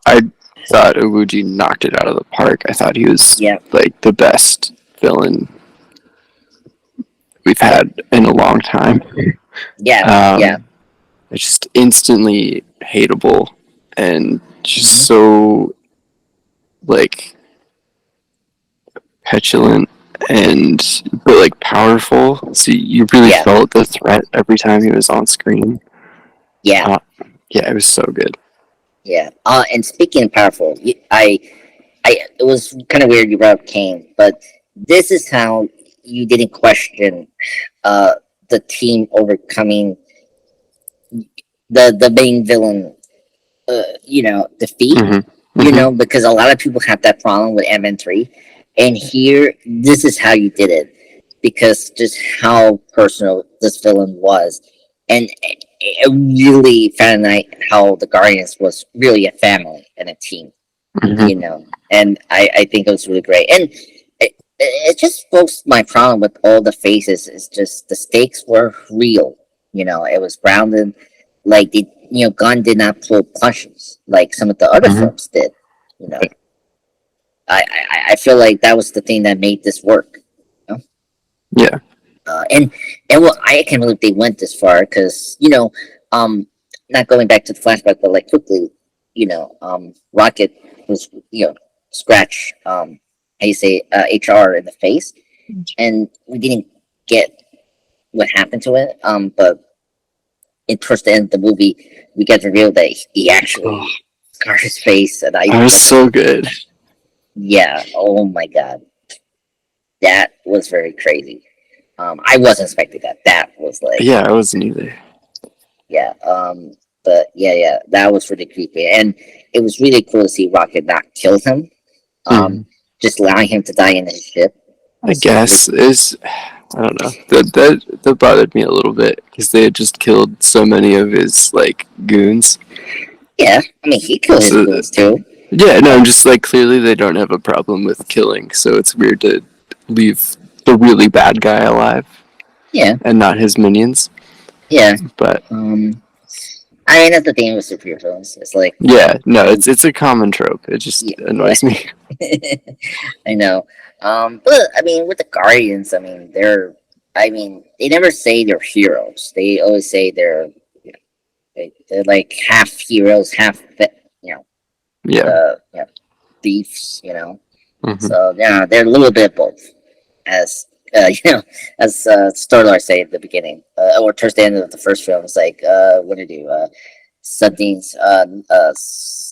S3: I thought Iwuji knocked it out of the park. I thought he was like the best villain we've had in a long time. It's just instantly hateable and just so like petulant and but like powerful. So you really felt the threat every time he was on screen. Yeah, it was so good.
S2: Yeah. And speaking of powerful, it was kind of weird you brought up Kane, but this is how you didn't question the team overcoming the main villain, defeat. Because a lot of people have that problem with MN3, and here this is how you did it, because just how personal this villain was, and it really found out how the Guardians was really a family and a team. And I think it was really great, and it just folks my problem with all the faces is just the stakes were real. It was grounded, like Gunn did not pull punches like some of the other films did. I feel like that was the thing that made this work.
S3: Yeah.
S2: And well, I can't believe they went this far, because not going back to the flashback, but like quickly, Rocket was scratch how you say HR in the face, and we didn't get what happened to it. But towards the end of the movie, we get revealed that he actually scarred his face, and
S3: that was so good.
S2: Yeah. Oh my god, that was very crazy. I wasn't expecting that. That was like
S3: I wasn't either.
S2: Yeah. But yeah, that was really creepy, and it was really cool to see Rocket not kill him. Just allowing him to die in his ship.
S3: I guess I don't know. That bothered me a little bit, because they had just killed so many of his like goons.
S2: Yeah, I mean he killed his goons too.
S3: Yeah, no, I'm just like, clearly they don't have a problem with killing, so it's weird to leave the really bad guy alive.
S2: Yeah.
S3: And not his minions.
S2: Yeah.
S3: But
S2: I mean that's the thing with superhero films. It's like
S3: it's a common trope. It just annoys me.
S2: I know. But I mean with the Guardians, they never say they're heroes. They always say they're like half heroes, half thieves. So they're a little bit of both, as as Starlord say at the beginning, or towards the end of the first film. It's like, what to do? Something's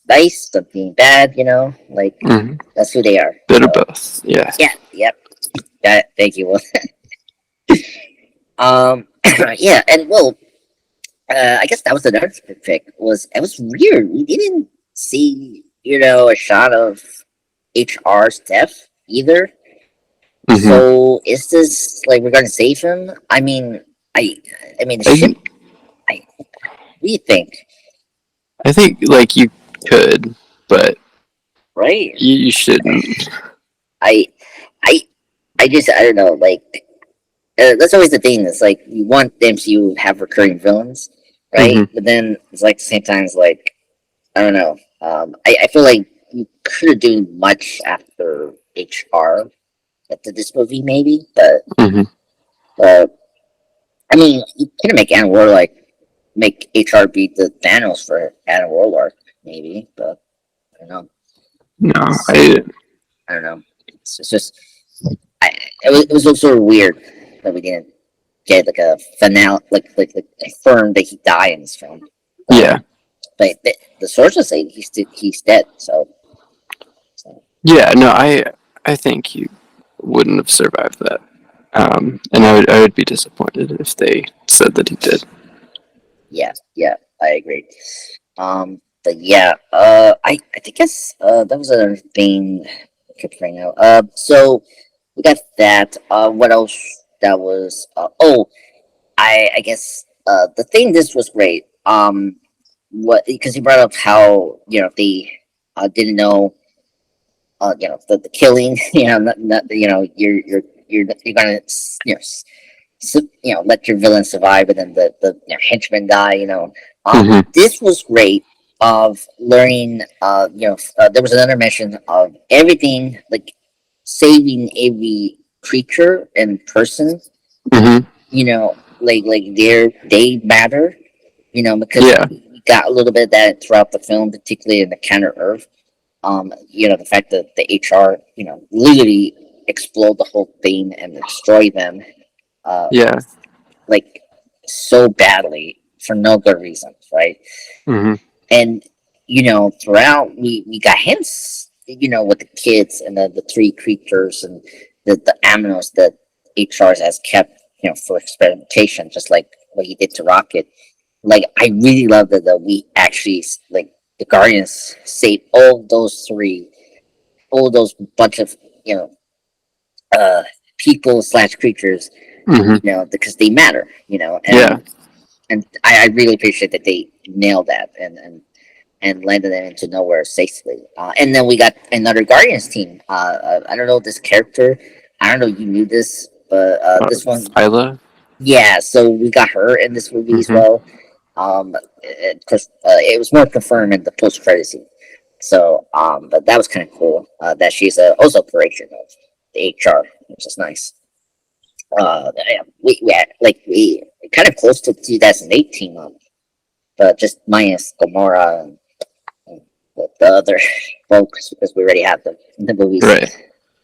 S2: nice, something bad. Like that's who they are.
S3: Bit of both. Yeah.
S2: Yeah. Yep. Thank you. Yeah, and well, I guess that was another pick. It was weird. We didn't see a shot of HR's death either. So is this like we're gonna save him? I mean the ship. What do you think?
S3: I think like you could, but
S2: right,
S3: you shouldn't.
S2: I don't know. Like that's always the thing. It's like you want the MCU to have recurring villains, right? But then it's like the same time, it's like I don't know. I feel like you couldn't do much after HR after this movie, maybe, but I mean, you couldn't make Anna Warlock make HR beat the Thanos for Anna Warlock, maybe, but I don't know.
S3: No,
S2: I don't know. It's just it was also weird that we didn't get like a finale, like confirm that he died in this film.
S3: Yeah,
S2: but the sources say he's dead. So.
S3: Yeah, no, I think he wouldn't have survived that, and I would be disappointed if they said that he did. Yeah,
S2: I agree. But yeah, I think that was another thing I could bring out. So we got that. What else that was I guess the thing this was great. What because you brought up how they didn't know the killing. Not you're gonna let your villain survive, and then the henchmen die. This was great of learning. There was another mention of everything, like saving every creature and person.
S3: Mm-hmm.
S2: Like they matter. Because
S3: Yeah.
S2: we got a little bit of that throughout the film, particularly in the Counter Earth. The fact that the HR, literally explode the whole thing and destroy them, uh,
S3: Yeah.
S2: like so badly for no good reasons, right?
S3: Mm-hmm.
S2: And throughout we got hints, with the kids and the three creatures and the aminos that HRs has kept, for experimentation, just like what he did to Rocket. Like I really love that we actually like the Guardians saved all those bunch of you know uh people slash creatures,
S3: Mm-hmm.
S2: because they matter,
S3: Yeah.
S2: and I really appreciate that they nailed that and landed them into nowhere safely. And then we got another Guardians team. I don't know this character. I don't know you knew this, but this one,
S3: Isla.
S2: yeah. So we got her in this movie as
S3: Mm-hmm.
S2: well. It was more confirmed in the post credit scene. So, but that was kind of cool. That she's also a creation of the HR, which is nice. Yeah, we kind of close to 2018, but just minus Gamora and the other folks because we already have the movies.
S3: Right.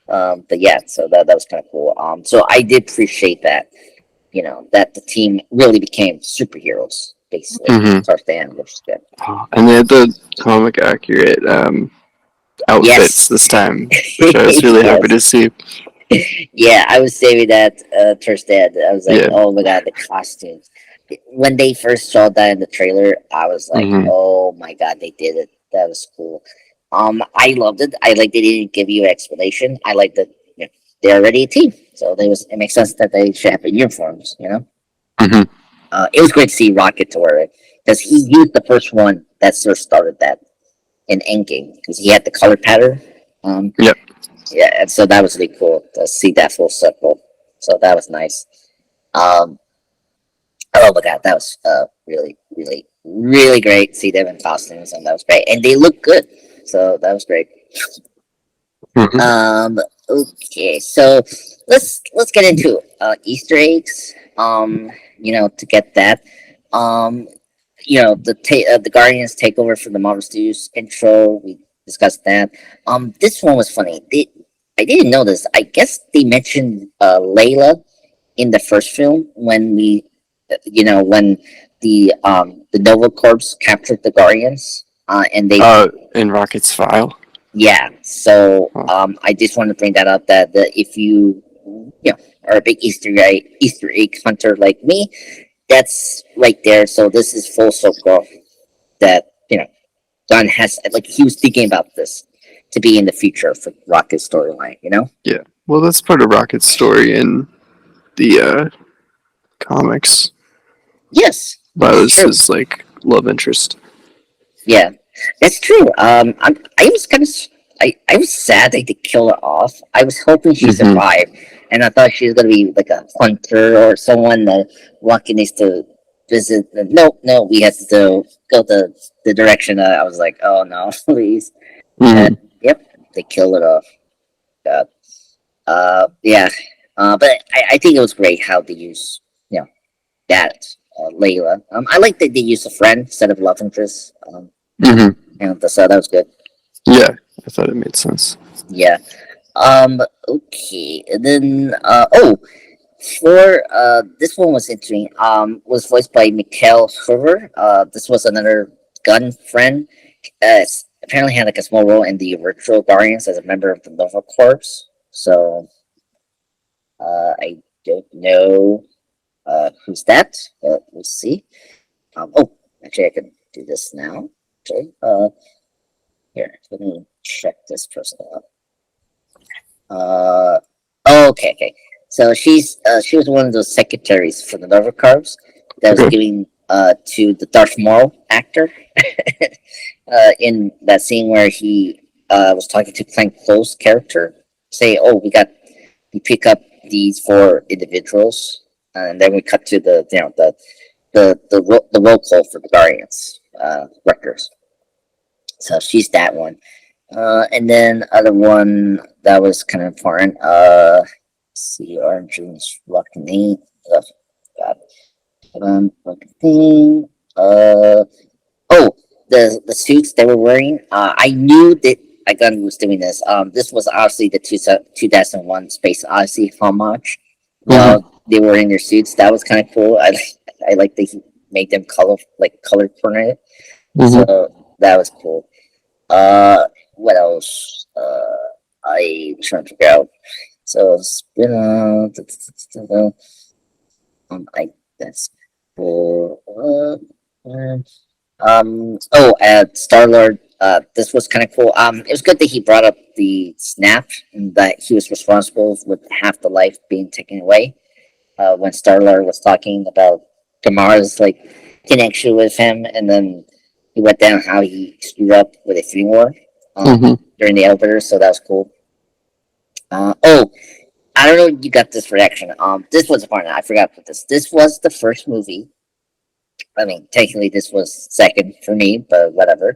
S2: But yeah, so that was kind of cool. So I did appreciate that. That the team really became superheroes basically
S3: Mm-hmm.
S2: towards the end, which is good.
S3: And they had the comic accurate outfits
S2: Yes.
S3: this time, which I was really happy
S2: Yes.
S3: to see.
S2: Yeah, I was saving that towards the end. I was like,
S3: Yeah.
S2: oh my god, the costumes. When they first showed that in the trailer, I was like,
S3: Mm-hmm.
S2: oh my god, they did it. That was cool. I loved it. I like they didn't give you an explanation. I like that they're already a team, so it makes sense that they should have uniforms.
S3: Mm-hmm.
S2: It was great to see Rocket to wear it because he used the first one that sort of started that in Endgame because he had the color pattern.
S3: Yep.
S2: Yeah, and so that was really cool to see that full circle. So that was nice. Um, oh my god, that was really, really, really great. To see them in costumes, and that was great, and they look good. So that was great.
S3: Mm-hmm.
S2: Okay, so let's get into Easter eggs. To get that. Um, the Guardians takeover for the Marvel Studios intro. We discussed that. This one was funny. I didn't know this. I guess they mentioned Layla in the first film when when the Nova Corps captured the Guardians. And they
S3: In Rocket's file.
S2: yeah. So
S3: Huh.
S2: I just want to bring that up that if you are a big Easter egg hunter like me, that's right there. So this is full circle that Gunn has like he was thinking about this to be in the future for Rocket's storyline.
S3: Yeah. Well, that's part of Rocket's story in the comics.
S2: Yes,
S3: That
S2: it's
S3: was
S2: true.
S3: his like love interest.
S2: Yeah, that's true. I was kind of I was sad they did kill her off. I was hoping she
S3: Mm-hmm.
S2: survived, and I thought she was gonna be like a hunter or someone that Rocket needs to visit. No, no, we had to go the direction. I was like, oh no, please.
S3: Mm-hmm.
S2: Yep, they killed it off. God. Yeah. But I think it was great how they use that Layla. I like that they used a friend instead of love interest.
S3: Mm-hmm.
S2: And so that was good.
S3: Yeah, I thought it made sense.
S2: Yeah. Okay. And then for this one was interesting. Was voiced by Mikhail Hoover. This was another gun friend. Apparently had like a small role in the Virtual Guardians as a member of the Nova Corps. So I don't know who's that, but we'll see. Oh, actually, I can do this now. Okay. Here, let me check this person out. Okay, okay. So she was one of those secretaries for the Nova Carbs that was
S3: Okay.
S2: giving to the Darth Maul actor in that scene where he was talking to Plain Close character, say, "Oh, we pick up these four individuals," and then we cut to the roll call for the Guardians records. So she's that one. And then other one that was kind of important. Let's see, Orange Juice, fucking name. Oh, God. Fucking thing. Oh, the suits they were wearing. I knew that Gunn was doing this. This was obviously the 2001 Space Odyssey homage. They were in their suits. That was kind of cool. I like that he made them color coordinated.
S3: Mhm.
S2: So that was cool. What else? I trying to figure out. So spin I that's cool. Star Lord. This was kind of cool. It was good that he brought up the snap and that he was responsible with half the life being taken away. When Star Lord was talking about Gamara's connection with him, and then he went down how he screwed up with a Infinity War during the elevator, so that was cool. I don't know if you got this reaction. This was important. I forgot to put this. This was the first movie. I mean, technically, this was second for me, but whatever.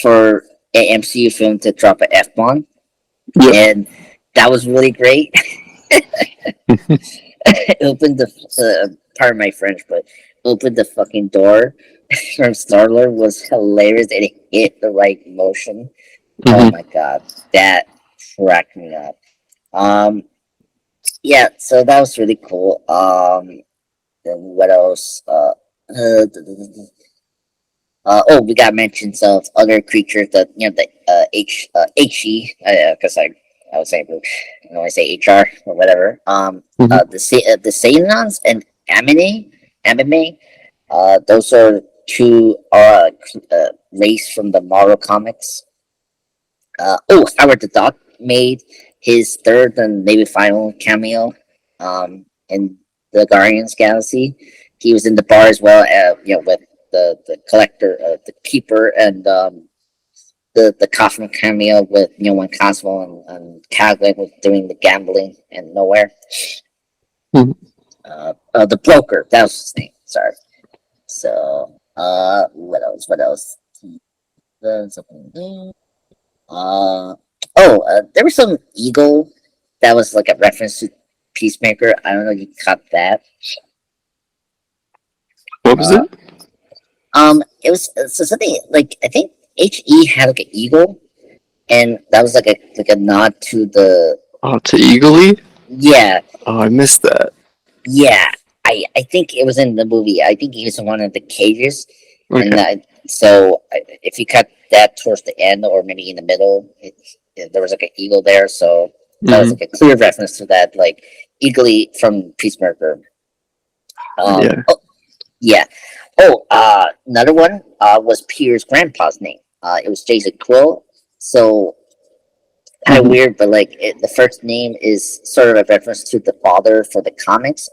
S2: For an MCU film to drop an F bomb,
S3: Yep.
S2: and that was really great. It opened pardon my French, but opened the fucking door from Star Lord was hilarious, and it hit the right motion. Oh
S3: Mhm.
S2: my god, that cracked me up. Yeah, so that was really cool. Then what else? We got mentions of other creatures that the HE because I was saying I say HR or whatever. The Saiyans and anime. Those are two race from the Marvel comics. Howard the Duck made his third and maybe final cameo in the Guardians Galaxy. He was in the bar as well, with the collector, the keeper, and the Kaufman cameo with when Cosmo and Caglin was doing the gambling and nowhere.
S3: Mhm.
S2: The broker, that was his name. Sorry. So, what else? What else? There was some eagle that was like a reference to Peacemaker. I don't know if you caught that.
S3: What was
S2: Uh,
S3: it?
S2: it was so something like I think HE had like an eagle, and that was like a nod to the
S3: Oh, to Eagly?
S2: yeah
S3: Oh, I missed that.
S2: yeah. I think it was in the movie. I think he was in one of the cages, and
S3: Okay.
S2: if you cut that towards the end or maybe in the middle, there was like an eagle there. So that was
S3: Mhm.
S2: like a clear reference to that, like eagerly from Peacemaker.
S3: Yeah.
S2: Oh, yeah. Another one was Pierre's grandpa's name. It was Jason Quill. So kind of
S3: Mhm.
S2: weird, but the first name is sort of a reference to the father for the comics,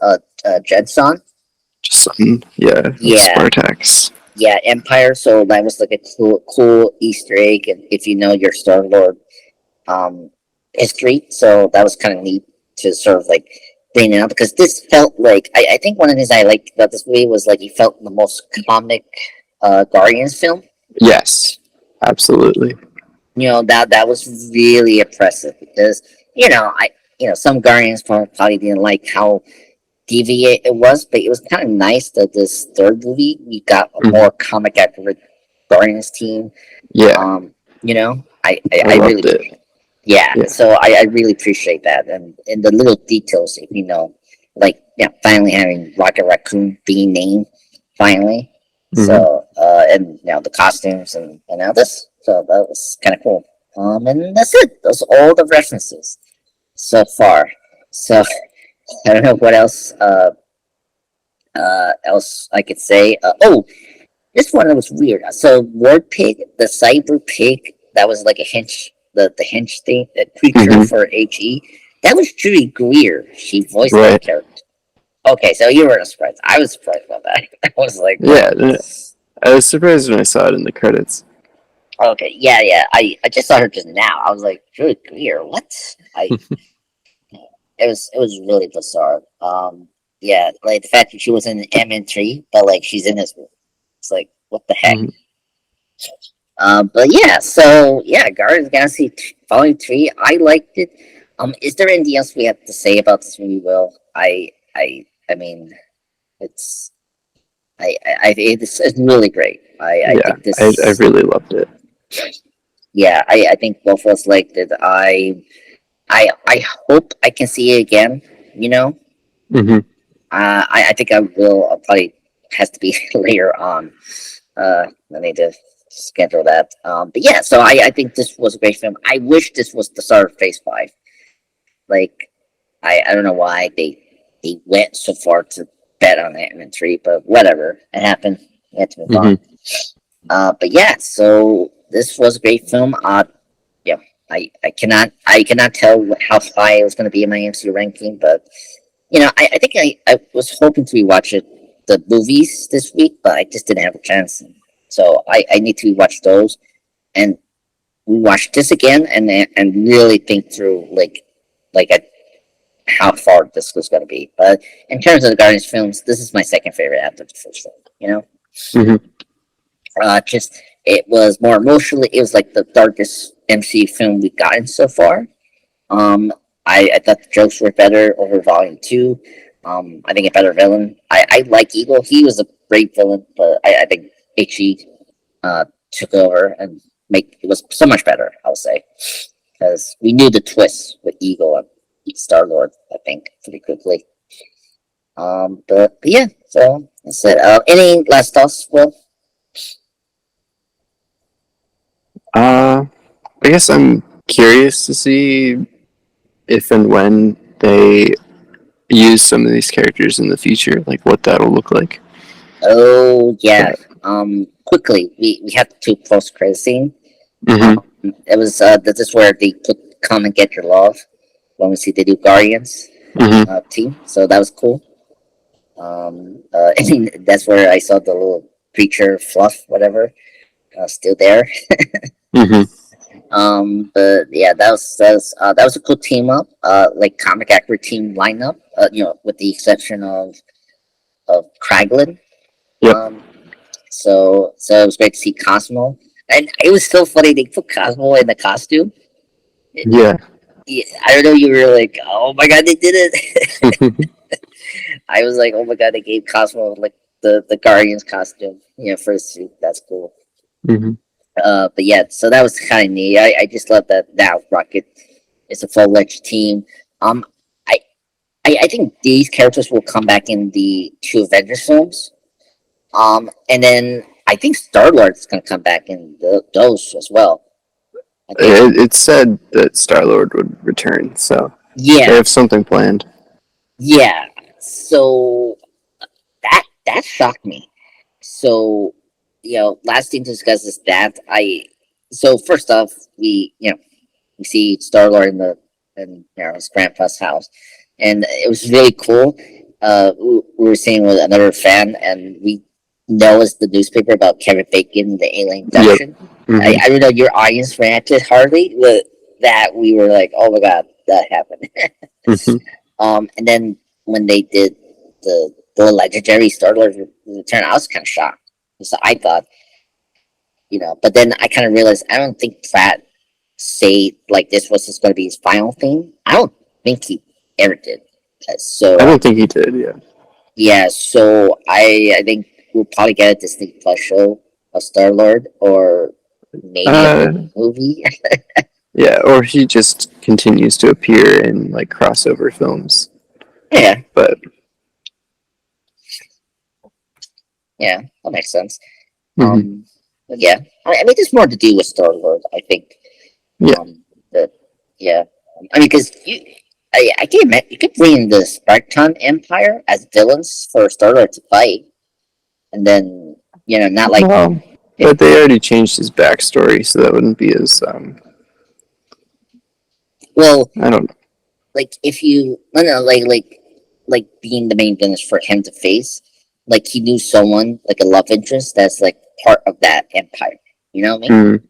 S2: Jedson.
S3: Just something. Yeah. Like
S2: Yeah,
S3: Spartax.
S2: yeah, Empire. So that was like a cool Easter egg, and if you know your Star Lord history, so that was kind of neat to sort of bring it up because this felt like I think one of the things I liked about this movie was like he felt the most comic Guardians film.
S3: Yes. Absolutely.
S2: That was really impressive because some Guardians probably didn't like how deviant it was, but it was kind of nice that this third movie we got a more comic accurate Guardians team.
S3: Yeah.
S2: I
S3: I
S2: really
S3: loved it.
S2: yeah,
S3: Yeah.
S2: so I really appreciate that, and the little details, finally having Rocket Raccoon being named finally.
S3: Mhm.
S2: So and the costumes and all this, so that was kind of cool. And that's it. Those are all the references so far. So I don't know what else I could say. This one was weird. So Ward Pig, the cyber pig, that was like a hench, the hench thing, the creature
S3: Mhm.
S2: for HE. That was Judy Greer. She voiced that
S3: Right.
S2: character. Okay, so you weren't surprised. I was surprised about that. I was like, what?
S3: Yeah, I was surprised when I saw it in the credits.
S2: Okay, yeah. I just saw her just now. I was like, Judy Greer, what? It was really bizarre. Yeah, like the fact that she was in MN3, but like she's in this movie. It's like, what the heck?
S3: Mhm.
S2: But yeah, so yeah, Guardians of the Galaxy Volume 3, I liked it. Is there anything else we have to say about this movie, Will? I mean, it's it's really great. I
S3: Yeah,
S2: think
S3: I
S2: this.
S3: really loved it.
S2: Yeah, I think both of us liked it. I hope I can see it again. You know,
S3: Hmm.
S2: I think I will. I'll probably has to be later on. I need to schedule that. But yeah, so I think this was a great film. I wish this was the start of Phase 5. Like, I don't know why they went so far to bet on Ant-Man 3, but whatever. It happened. We had to move
S3: Hmm.
S2: on. But yeah, so this was a great film. Yeah, I cannot tell how high it was going to be in my MCU ranking, but I think I was hoping to rewatch the movies this week, but I just didn't have a chance. So I need to rewatch those and watch this again and really think through how far this was going to be. But in terms of the Guardians films, this is my second favorite after the first film.
S3: Hmm.
S2: Just it was more emotionally. It was like the darkest MC film we've gotten so far. Um, I thought the jokes were better over Volume 2. I think a better villain. I like Eagle. He was a great villain, but I think HE took over and make it was so much better. I'll say because we knew the twist with Eagle and Star Lord. I think pretty quickly. But yeah, so that's it. Any last thoughts? Will?
S3: I guess I'm curious to see if and when they use some of these characters in the future, like what that'll look like.
S2: Oh yeah.
S3: But,
S2: Quickly, we had the two post credit scene.
S3: hmm.
S2: It was this is where they put "Come and Get Your Love" when we see the new Guardians
S3: Hmm.
S2: team. So that was cool. And that's where I saw the little creature fluff, whatever, still there.
S3: Hmm.
S2: But yeah, that was a cool team up. Like comic accurate team lineup. With the exception of Kraglin.
S3: Yep.
S2: So it was great to see Cosmo, and it was so funny they put Cosmo in the costume.
S3: Yeah.
S2: Yeah, I don't know. You were like, "Oh my god, they did it!" I was like, "Oh my god, they gave Cosmo like the Guardians costume, for his suit. That's cool."
S3: Hmm.
S2: But yeah, so that was kind of neat. I just love that now Rocket is a full fledged team. Um, I, I think these characters will come back in the two Avengers films. And then I think Star Lord is going to come back in those as well. I think.
S3: It said that Star Lord would return, so they
S2: Yeah,
S3: have something planned.
S2: yeah. So that shocked me. So last thing to discuss is that So first off, we see Star Lord in his grandpa's house, and it was really cool. We were seeing with another fan, and we know it's the newspaper about Kevin Bacon, the alien
S3: Yep.
S2: abduction.
S3: Hmm.
S2: I don't know your audience reacted hardly with that. We were like, "Oh my god, that happened."
S3: Hmm.
S2: And then when they did the legendary Star Lord return, I was kind of shocked. So I thought, but then I kind of realized I don't think Pratt say like this was just going to be his final thing. I don't think he ever did.
S3: I
S2: So
S3: don't think he did. Yeah.
S2: yeah, so I think we'll probably get a Disney Plus show of Star Lord or maybe a
S3: Uh,
S2: movie.
S3: yeah. Or he just continues to appear in like crossover films,
S2: Yeah,
S3: but.
S2: yeah, that makes sense.
S3: Hmm.
S2: But yeah, I mean, there's more to do with Star Lord. I think.
S3: Yeah.
S2: That yeah, I mean, because I can't imagine you could bring in the Spartan Empire as villains for Star Lord to fight, and then not like
S3: Well, but they already changed his backstory, so that wouldn't be as
S2: well,
S3: I don't know.
S2: if you no like being the main villain is for him to face, like he knew someone like a love interest that's like part of that empire. You know what I mean?
S3: Mm,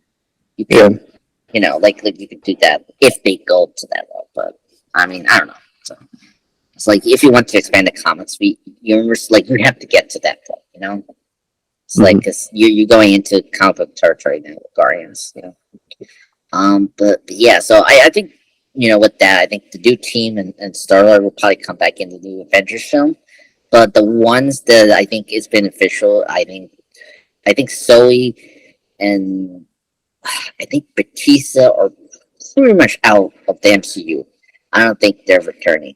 S2: You
S3: yeah.
S2: could, like you could do that if they go to that level. But I mean, I don't know. So it's like if you want to expand the comics, you have to get to that point. It's like
S3: Mhm.
S2: because you're going into comic book territory now with Guardians. But yeah, so I think with that, I think the new team and Star-Lord will probably come back in the new Avengers film. But the ones that I think is beneficial, I think Zoe and I think Bautista are pretty much out of the MCU. I don't think they're returning.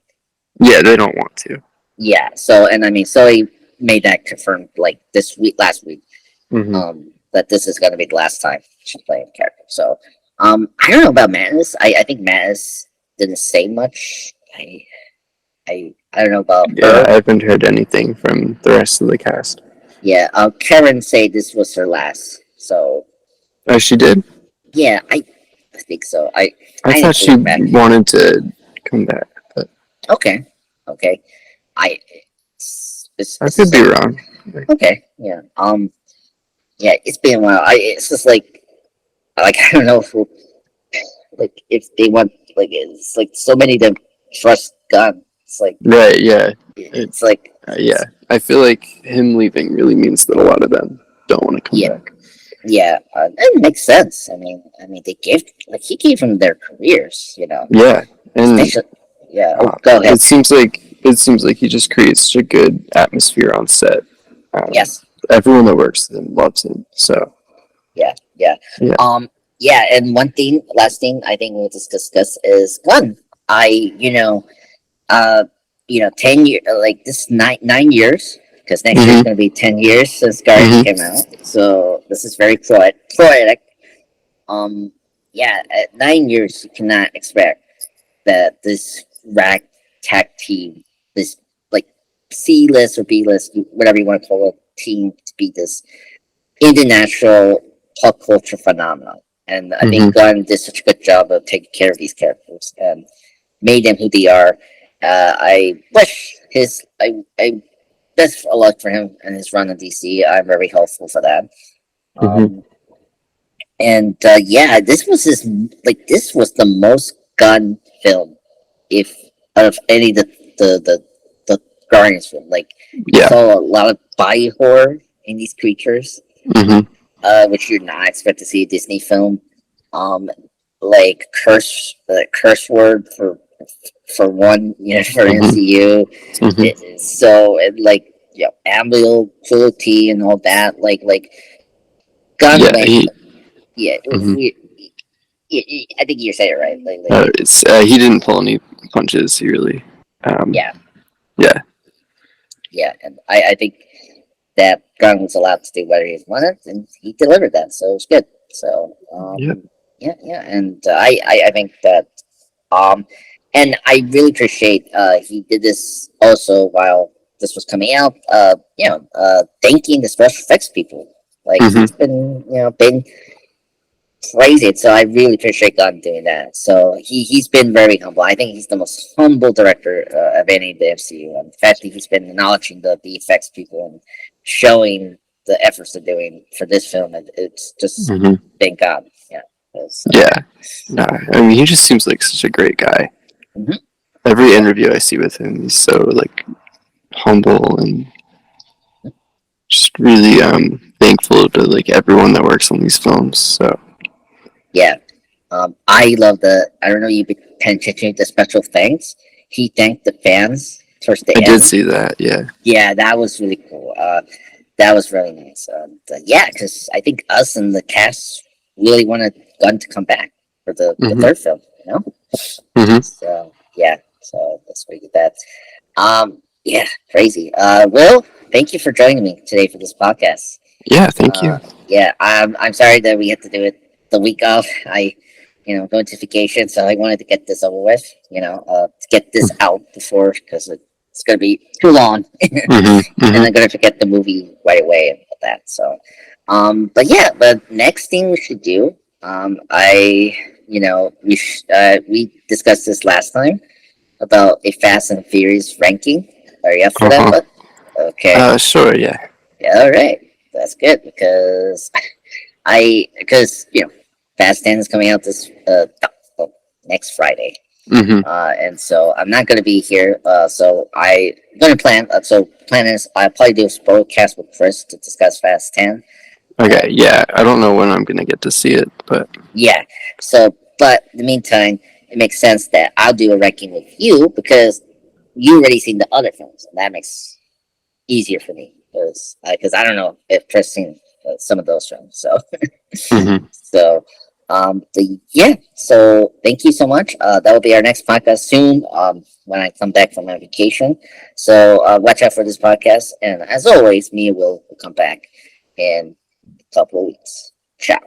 S3: Yeah, they don't want to.
S2: Yeah, so and I mean Zoe made that confirmed like last week,
S3: Hmm.
S2: that this is gonna be the last time she's playing the character. So I don't know about Mattis. I think Mattis didn't say much. I don't know about
S3: Yeah,
S2: her.
S3: I haven't heard anything from the rest of the cast.
S2: Yeah, Karen said this was her last. So
S3: Oh, she did?
S2: yeah, I think so.
S3: I
S2: I
S3: thought
S2: didn't
S3: she
S2: look back.
S3: wanted to come back, but
S2: Okay, okay. I
S3: I
S2: it's
S3: could
S2: just
S3: be
S2: like
S3: wrong.
S2: okay, yeah. Yeah, it's been a while. It's just like I don't know if they want it's like so many of them trust Gunn. It's like
S3: Right, yeah. It,
S2: it's like
S3: yeah. I feel like him leaving really means that a lot of them don't want to come
S2: yeah,
S3: back.
S2: yeah. It makes sense. I mean, he gave them their careers.
S3: Yeah, and
S2: Especially yeah. Oh, go ahead.
S3: it seems like he just creates such a good atmosphere on set. Um,
S2: Yes.
S3: everyone that works with him loves him. So
S2: Yeah. Yeah.
S3: yeah.
S2: Yeah. And last thing I think we'll just discuss is Gunn. I, you know, 10 years, like this 9 years, because next year is
S3: Hmm.
S2: going to be 10 years since Guardians
S3: Hmm.
S2: came out. So this is very poetic. Um, yeah, at 9 years, you cannot expect that this ragtag team, this like C list or B list, whatever you want to call it, team to be this international pop culture phenomenon. And I
S3: Hmm.
S2: think Gunn did such a good job of taking care of these characters and made them who they are. I wish I best of luck for him and his run in DC. I'm very hopeful for that.
S3: Hmm.
S2: Um, and yeah, this was the most Gunn film, if out of any of the Guardians film. Like you
S3: Yeah.
S2: saw a lot of body horror in these creatures,
S3: Hmm.
S2: which you're not expect to see a Disney film. Um, like curse word for one, for
S3: Hmm.
S2: MCU.
S3: Hmm.
S2: Like amiable cruelty and all that. Like Gun
S3: Yeah.
S2: went. Yeah,
S3: Hmm.
S2: I think you said it right. Like
S3: He didn't pull any punches. He really. Um,
S2: yeah,
S3: yeah.
S2: yeah, and I think that Gunn was allowed to do whatever he wanted, and he delivered that, so it was good. So
S3: Yeah.
S2: yeah, and I think that and I really appreciate he did this also while this was coming out. Thanking the special effects people. Like
S3: Hmm.
S2: he's been crazy. So I really appreciate God doing that. So he's been very humble. I think he's the most humble director of any of the MCU. And the fact that he's been acknowledging the effects people and showing the efforts they're doing for this film, it's just
S3: Hmm.
S2: thank God. Yeah.
S3: Yeah. Nah, I mean, he just seems like such a great guy.
S2: Mhm.
S3: Every interview I see with him, he's so like humble and just really thankful to like everyone that works on these films. So
S2: Yeah. I love I don't know, you've been paying attention to the special thanks. He thanked the fans towards the
S3: I did
S2: end.
S3: see that. Yeah.
S2: Yeah, that was really cool. That was really nice. Yeah, because I think us and the cast really wanted Gunn to come back for the
S3: Hmm.
S2: third film.
S3: Hmm.
S2: So yeah, so that's where you get that. Yeah, crazy. Will, thank you for joining me today for this podcast.
S3: Yeah. Thank you.
S2: Yeah, I'm sorry that we had to do it the week of. Going to vacation, so I wanted to get this over with. To get this out before because it's gonna be too long,
S3: Hmm.
S2: and
S3: Hmm.
S2: I'm gonna forget the movie right away and all that. So, but yeah, the next thing we should do, we discussed this last time. about a Fast and Furious ranking. Are you up for that?
S3: Uh-huh.
S2: Bud? Okay.
S3: Sure, yeah.
S2: Yeah, all right. That's good because because Fast 10 is coming out this next Friday.
S3: Mm-hmm.
S2: And so I'm not gonna be here. So I'm gonna plan. Plan is I'll probably do a spoilercast with Chris to discuss Fast 10.
S3: Okay, yeah. I don't know when I'm gonna get to see it, but
S2: Yeah. So, but in the meantime, it makes sense that I'll do a ranking with you because you already seen the other films, and that makes easier for me because I don't know if Chris seen some of those films. So,
S3: mhm.
S2: so yeah. So thank you so much. That will be our next podcast soon. When I come back from my vacation. So watch out for this podcast, and as always, me will come back in a couple of weeks. Ciao.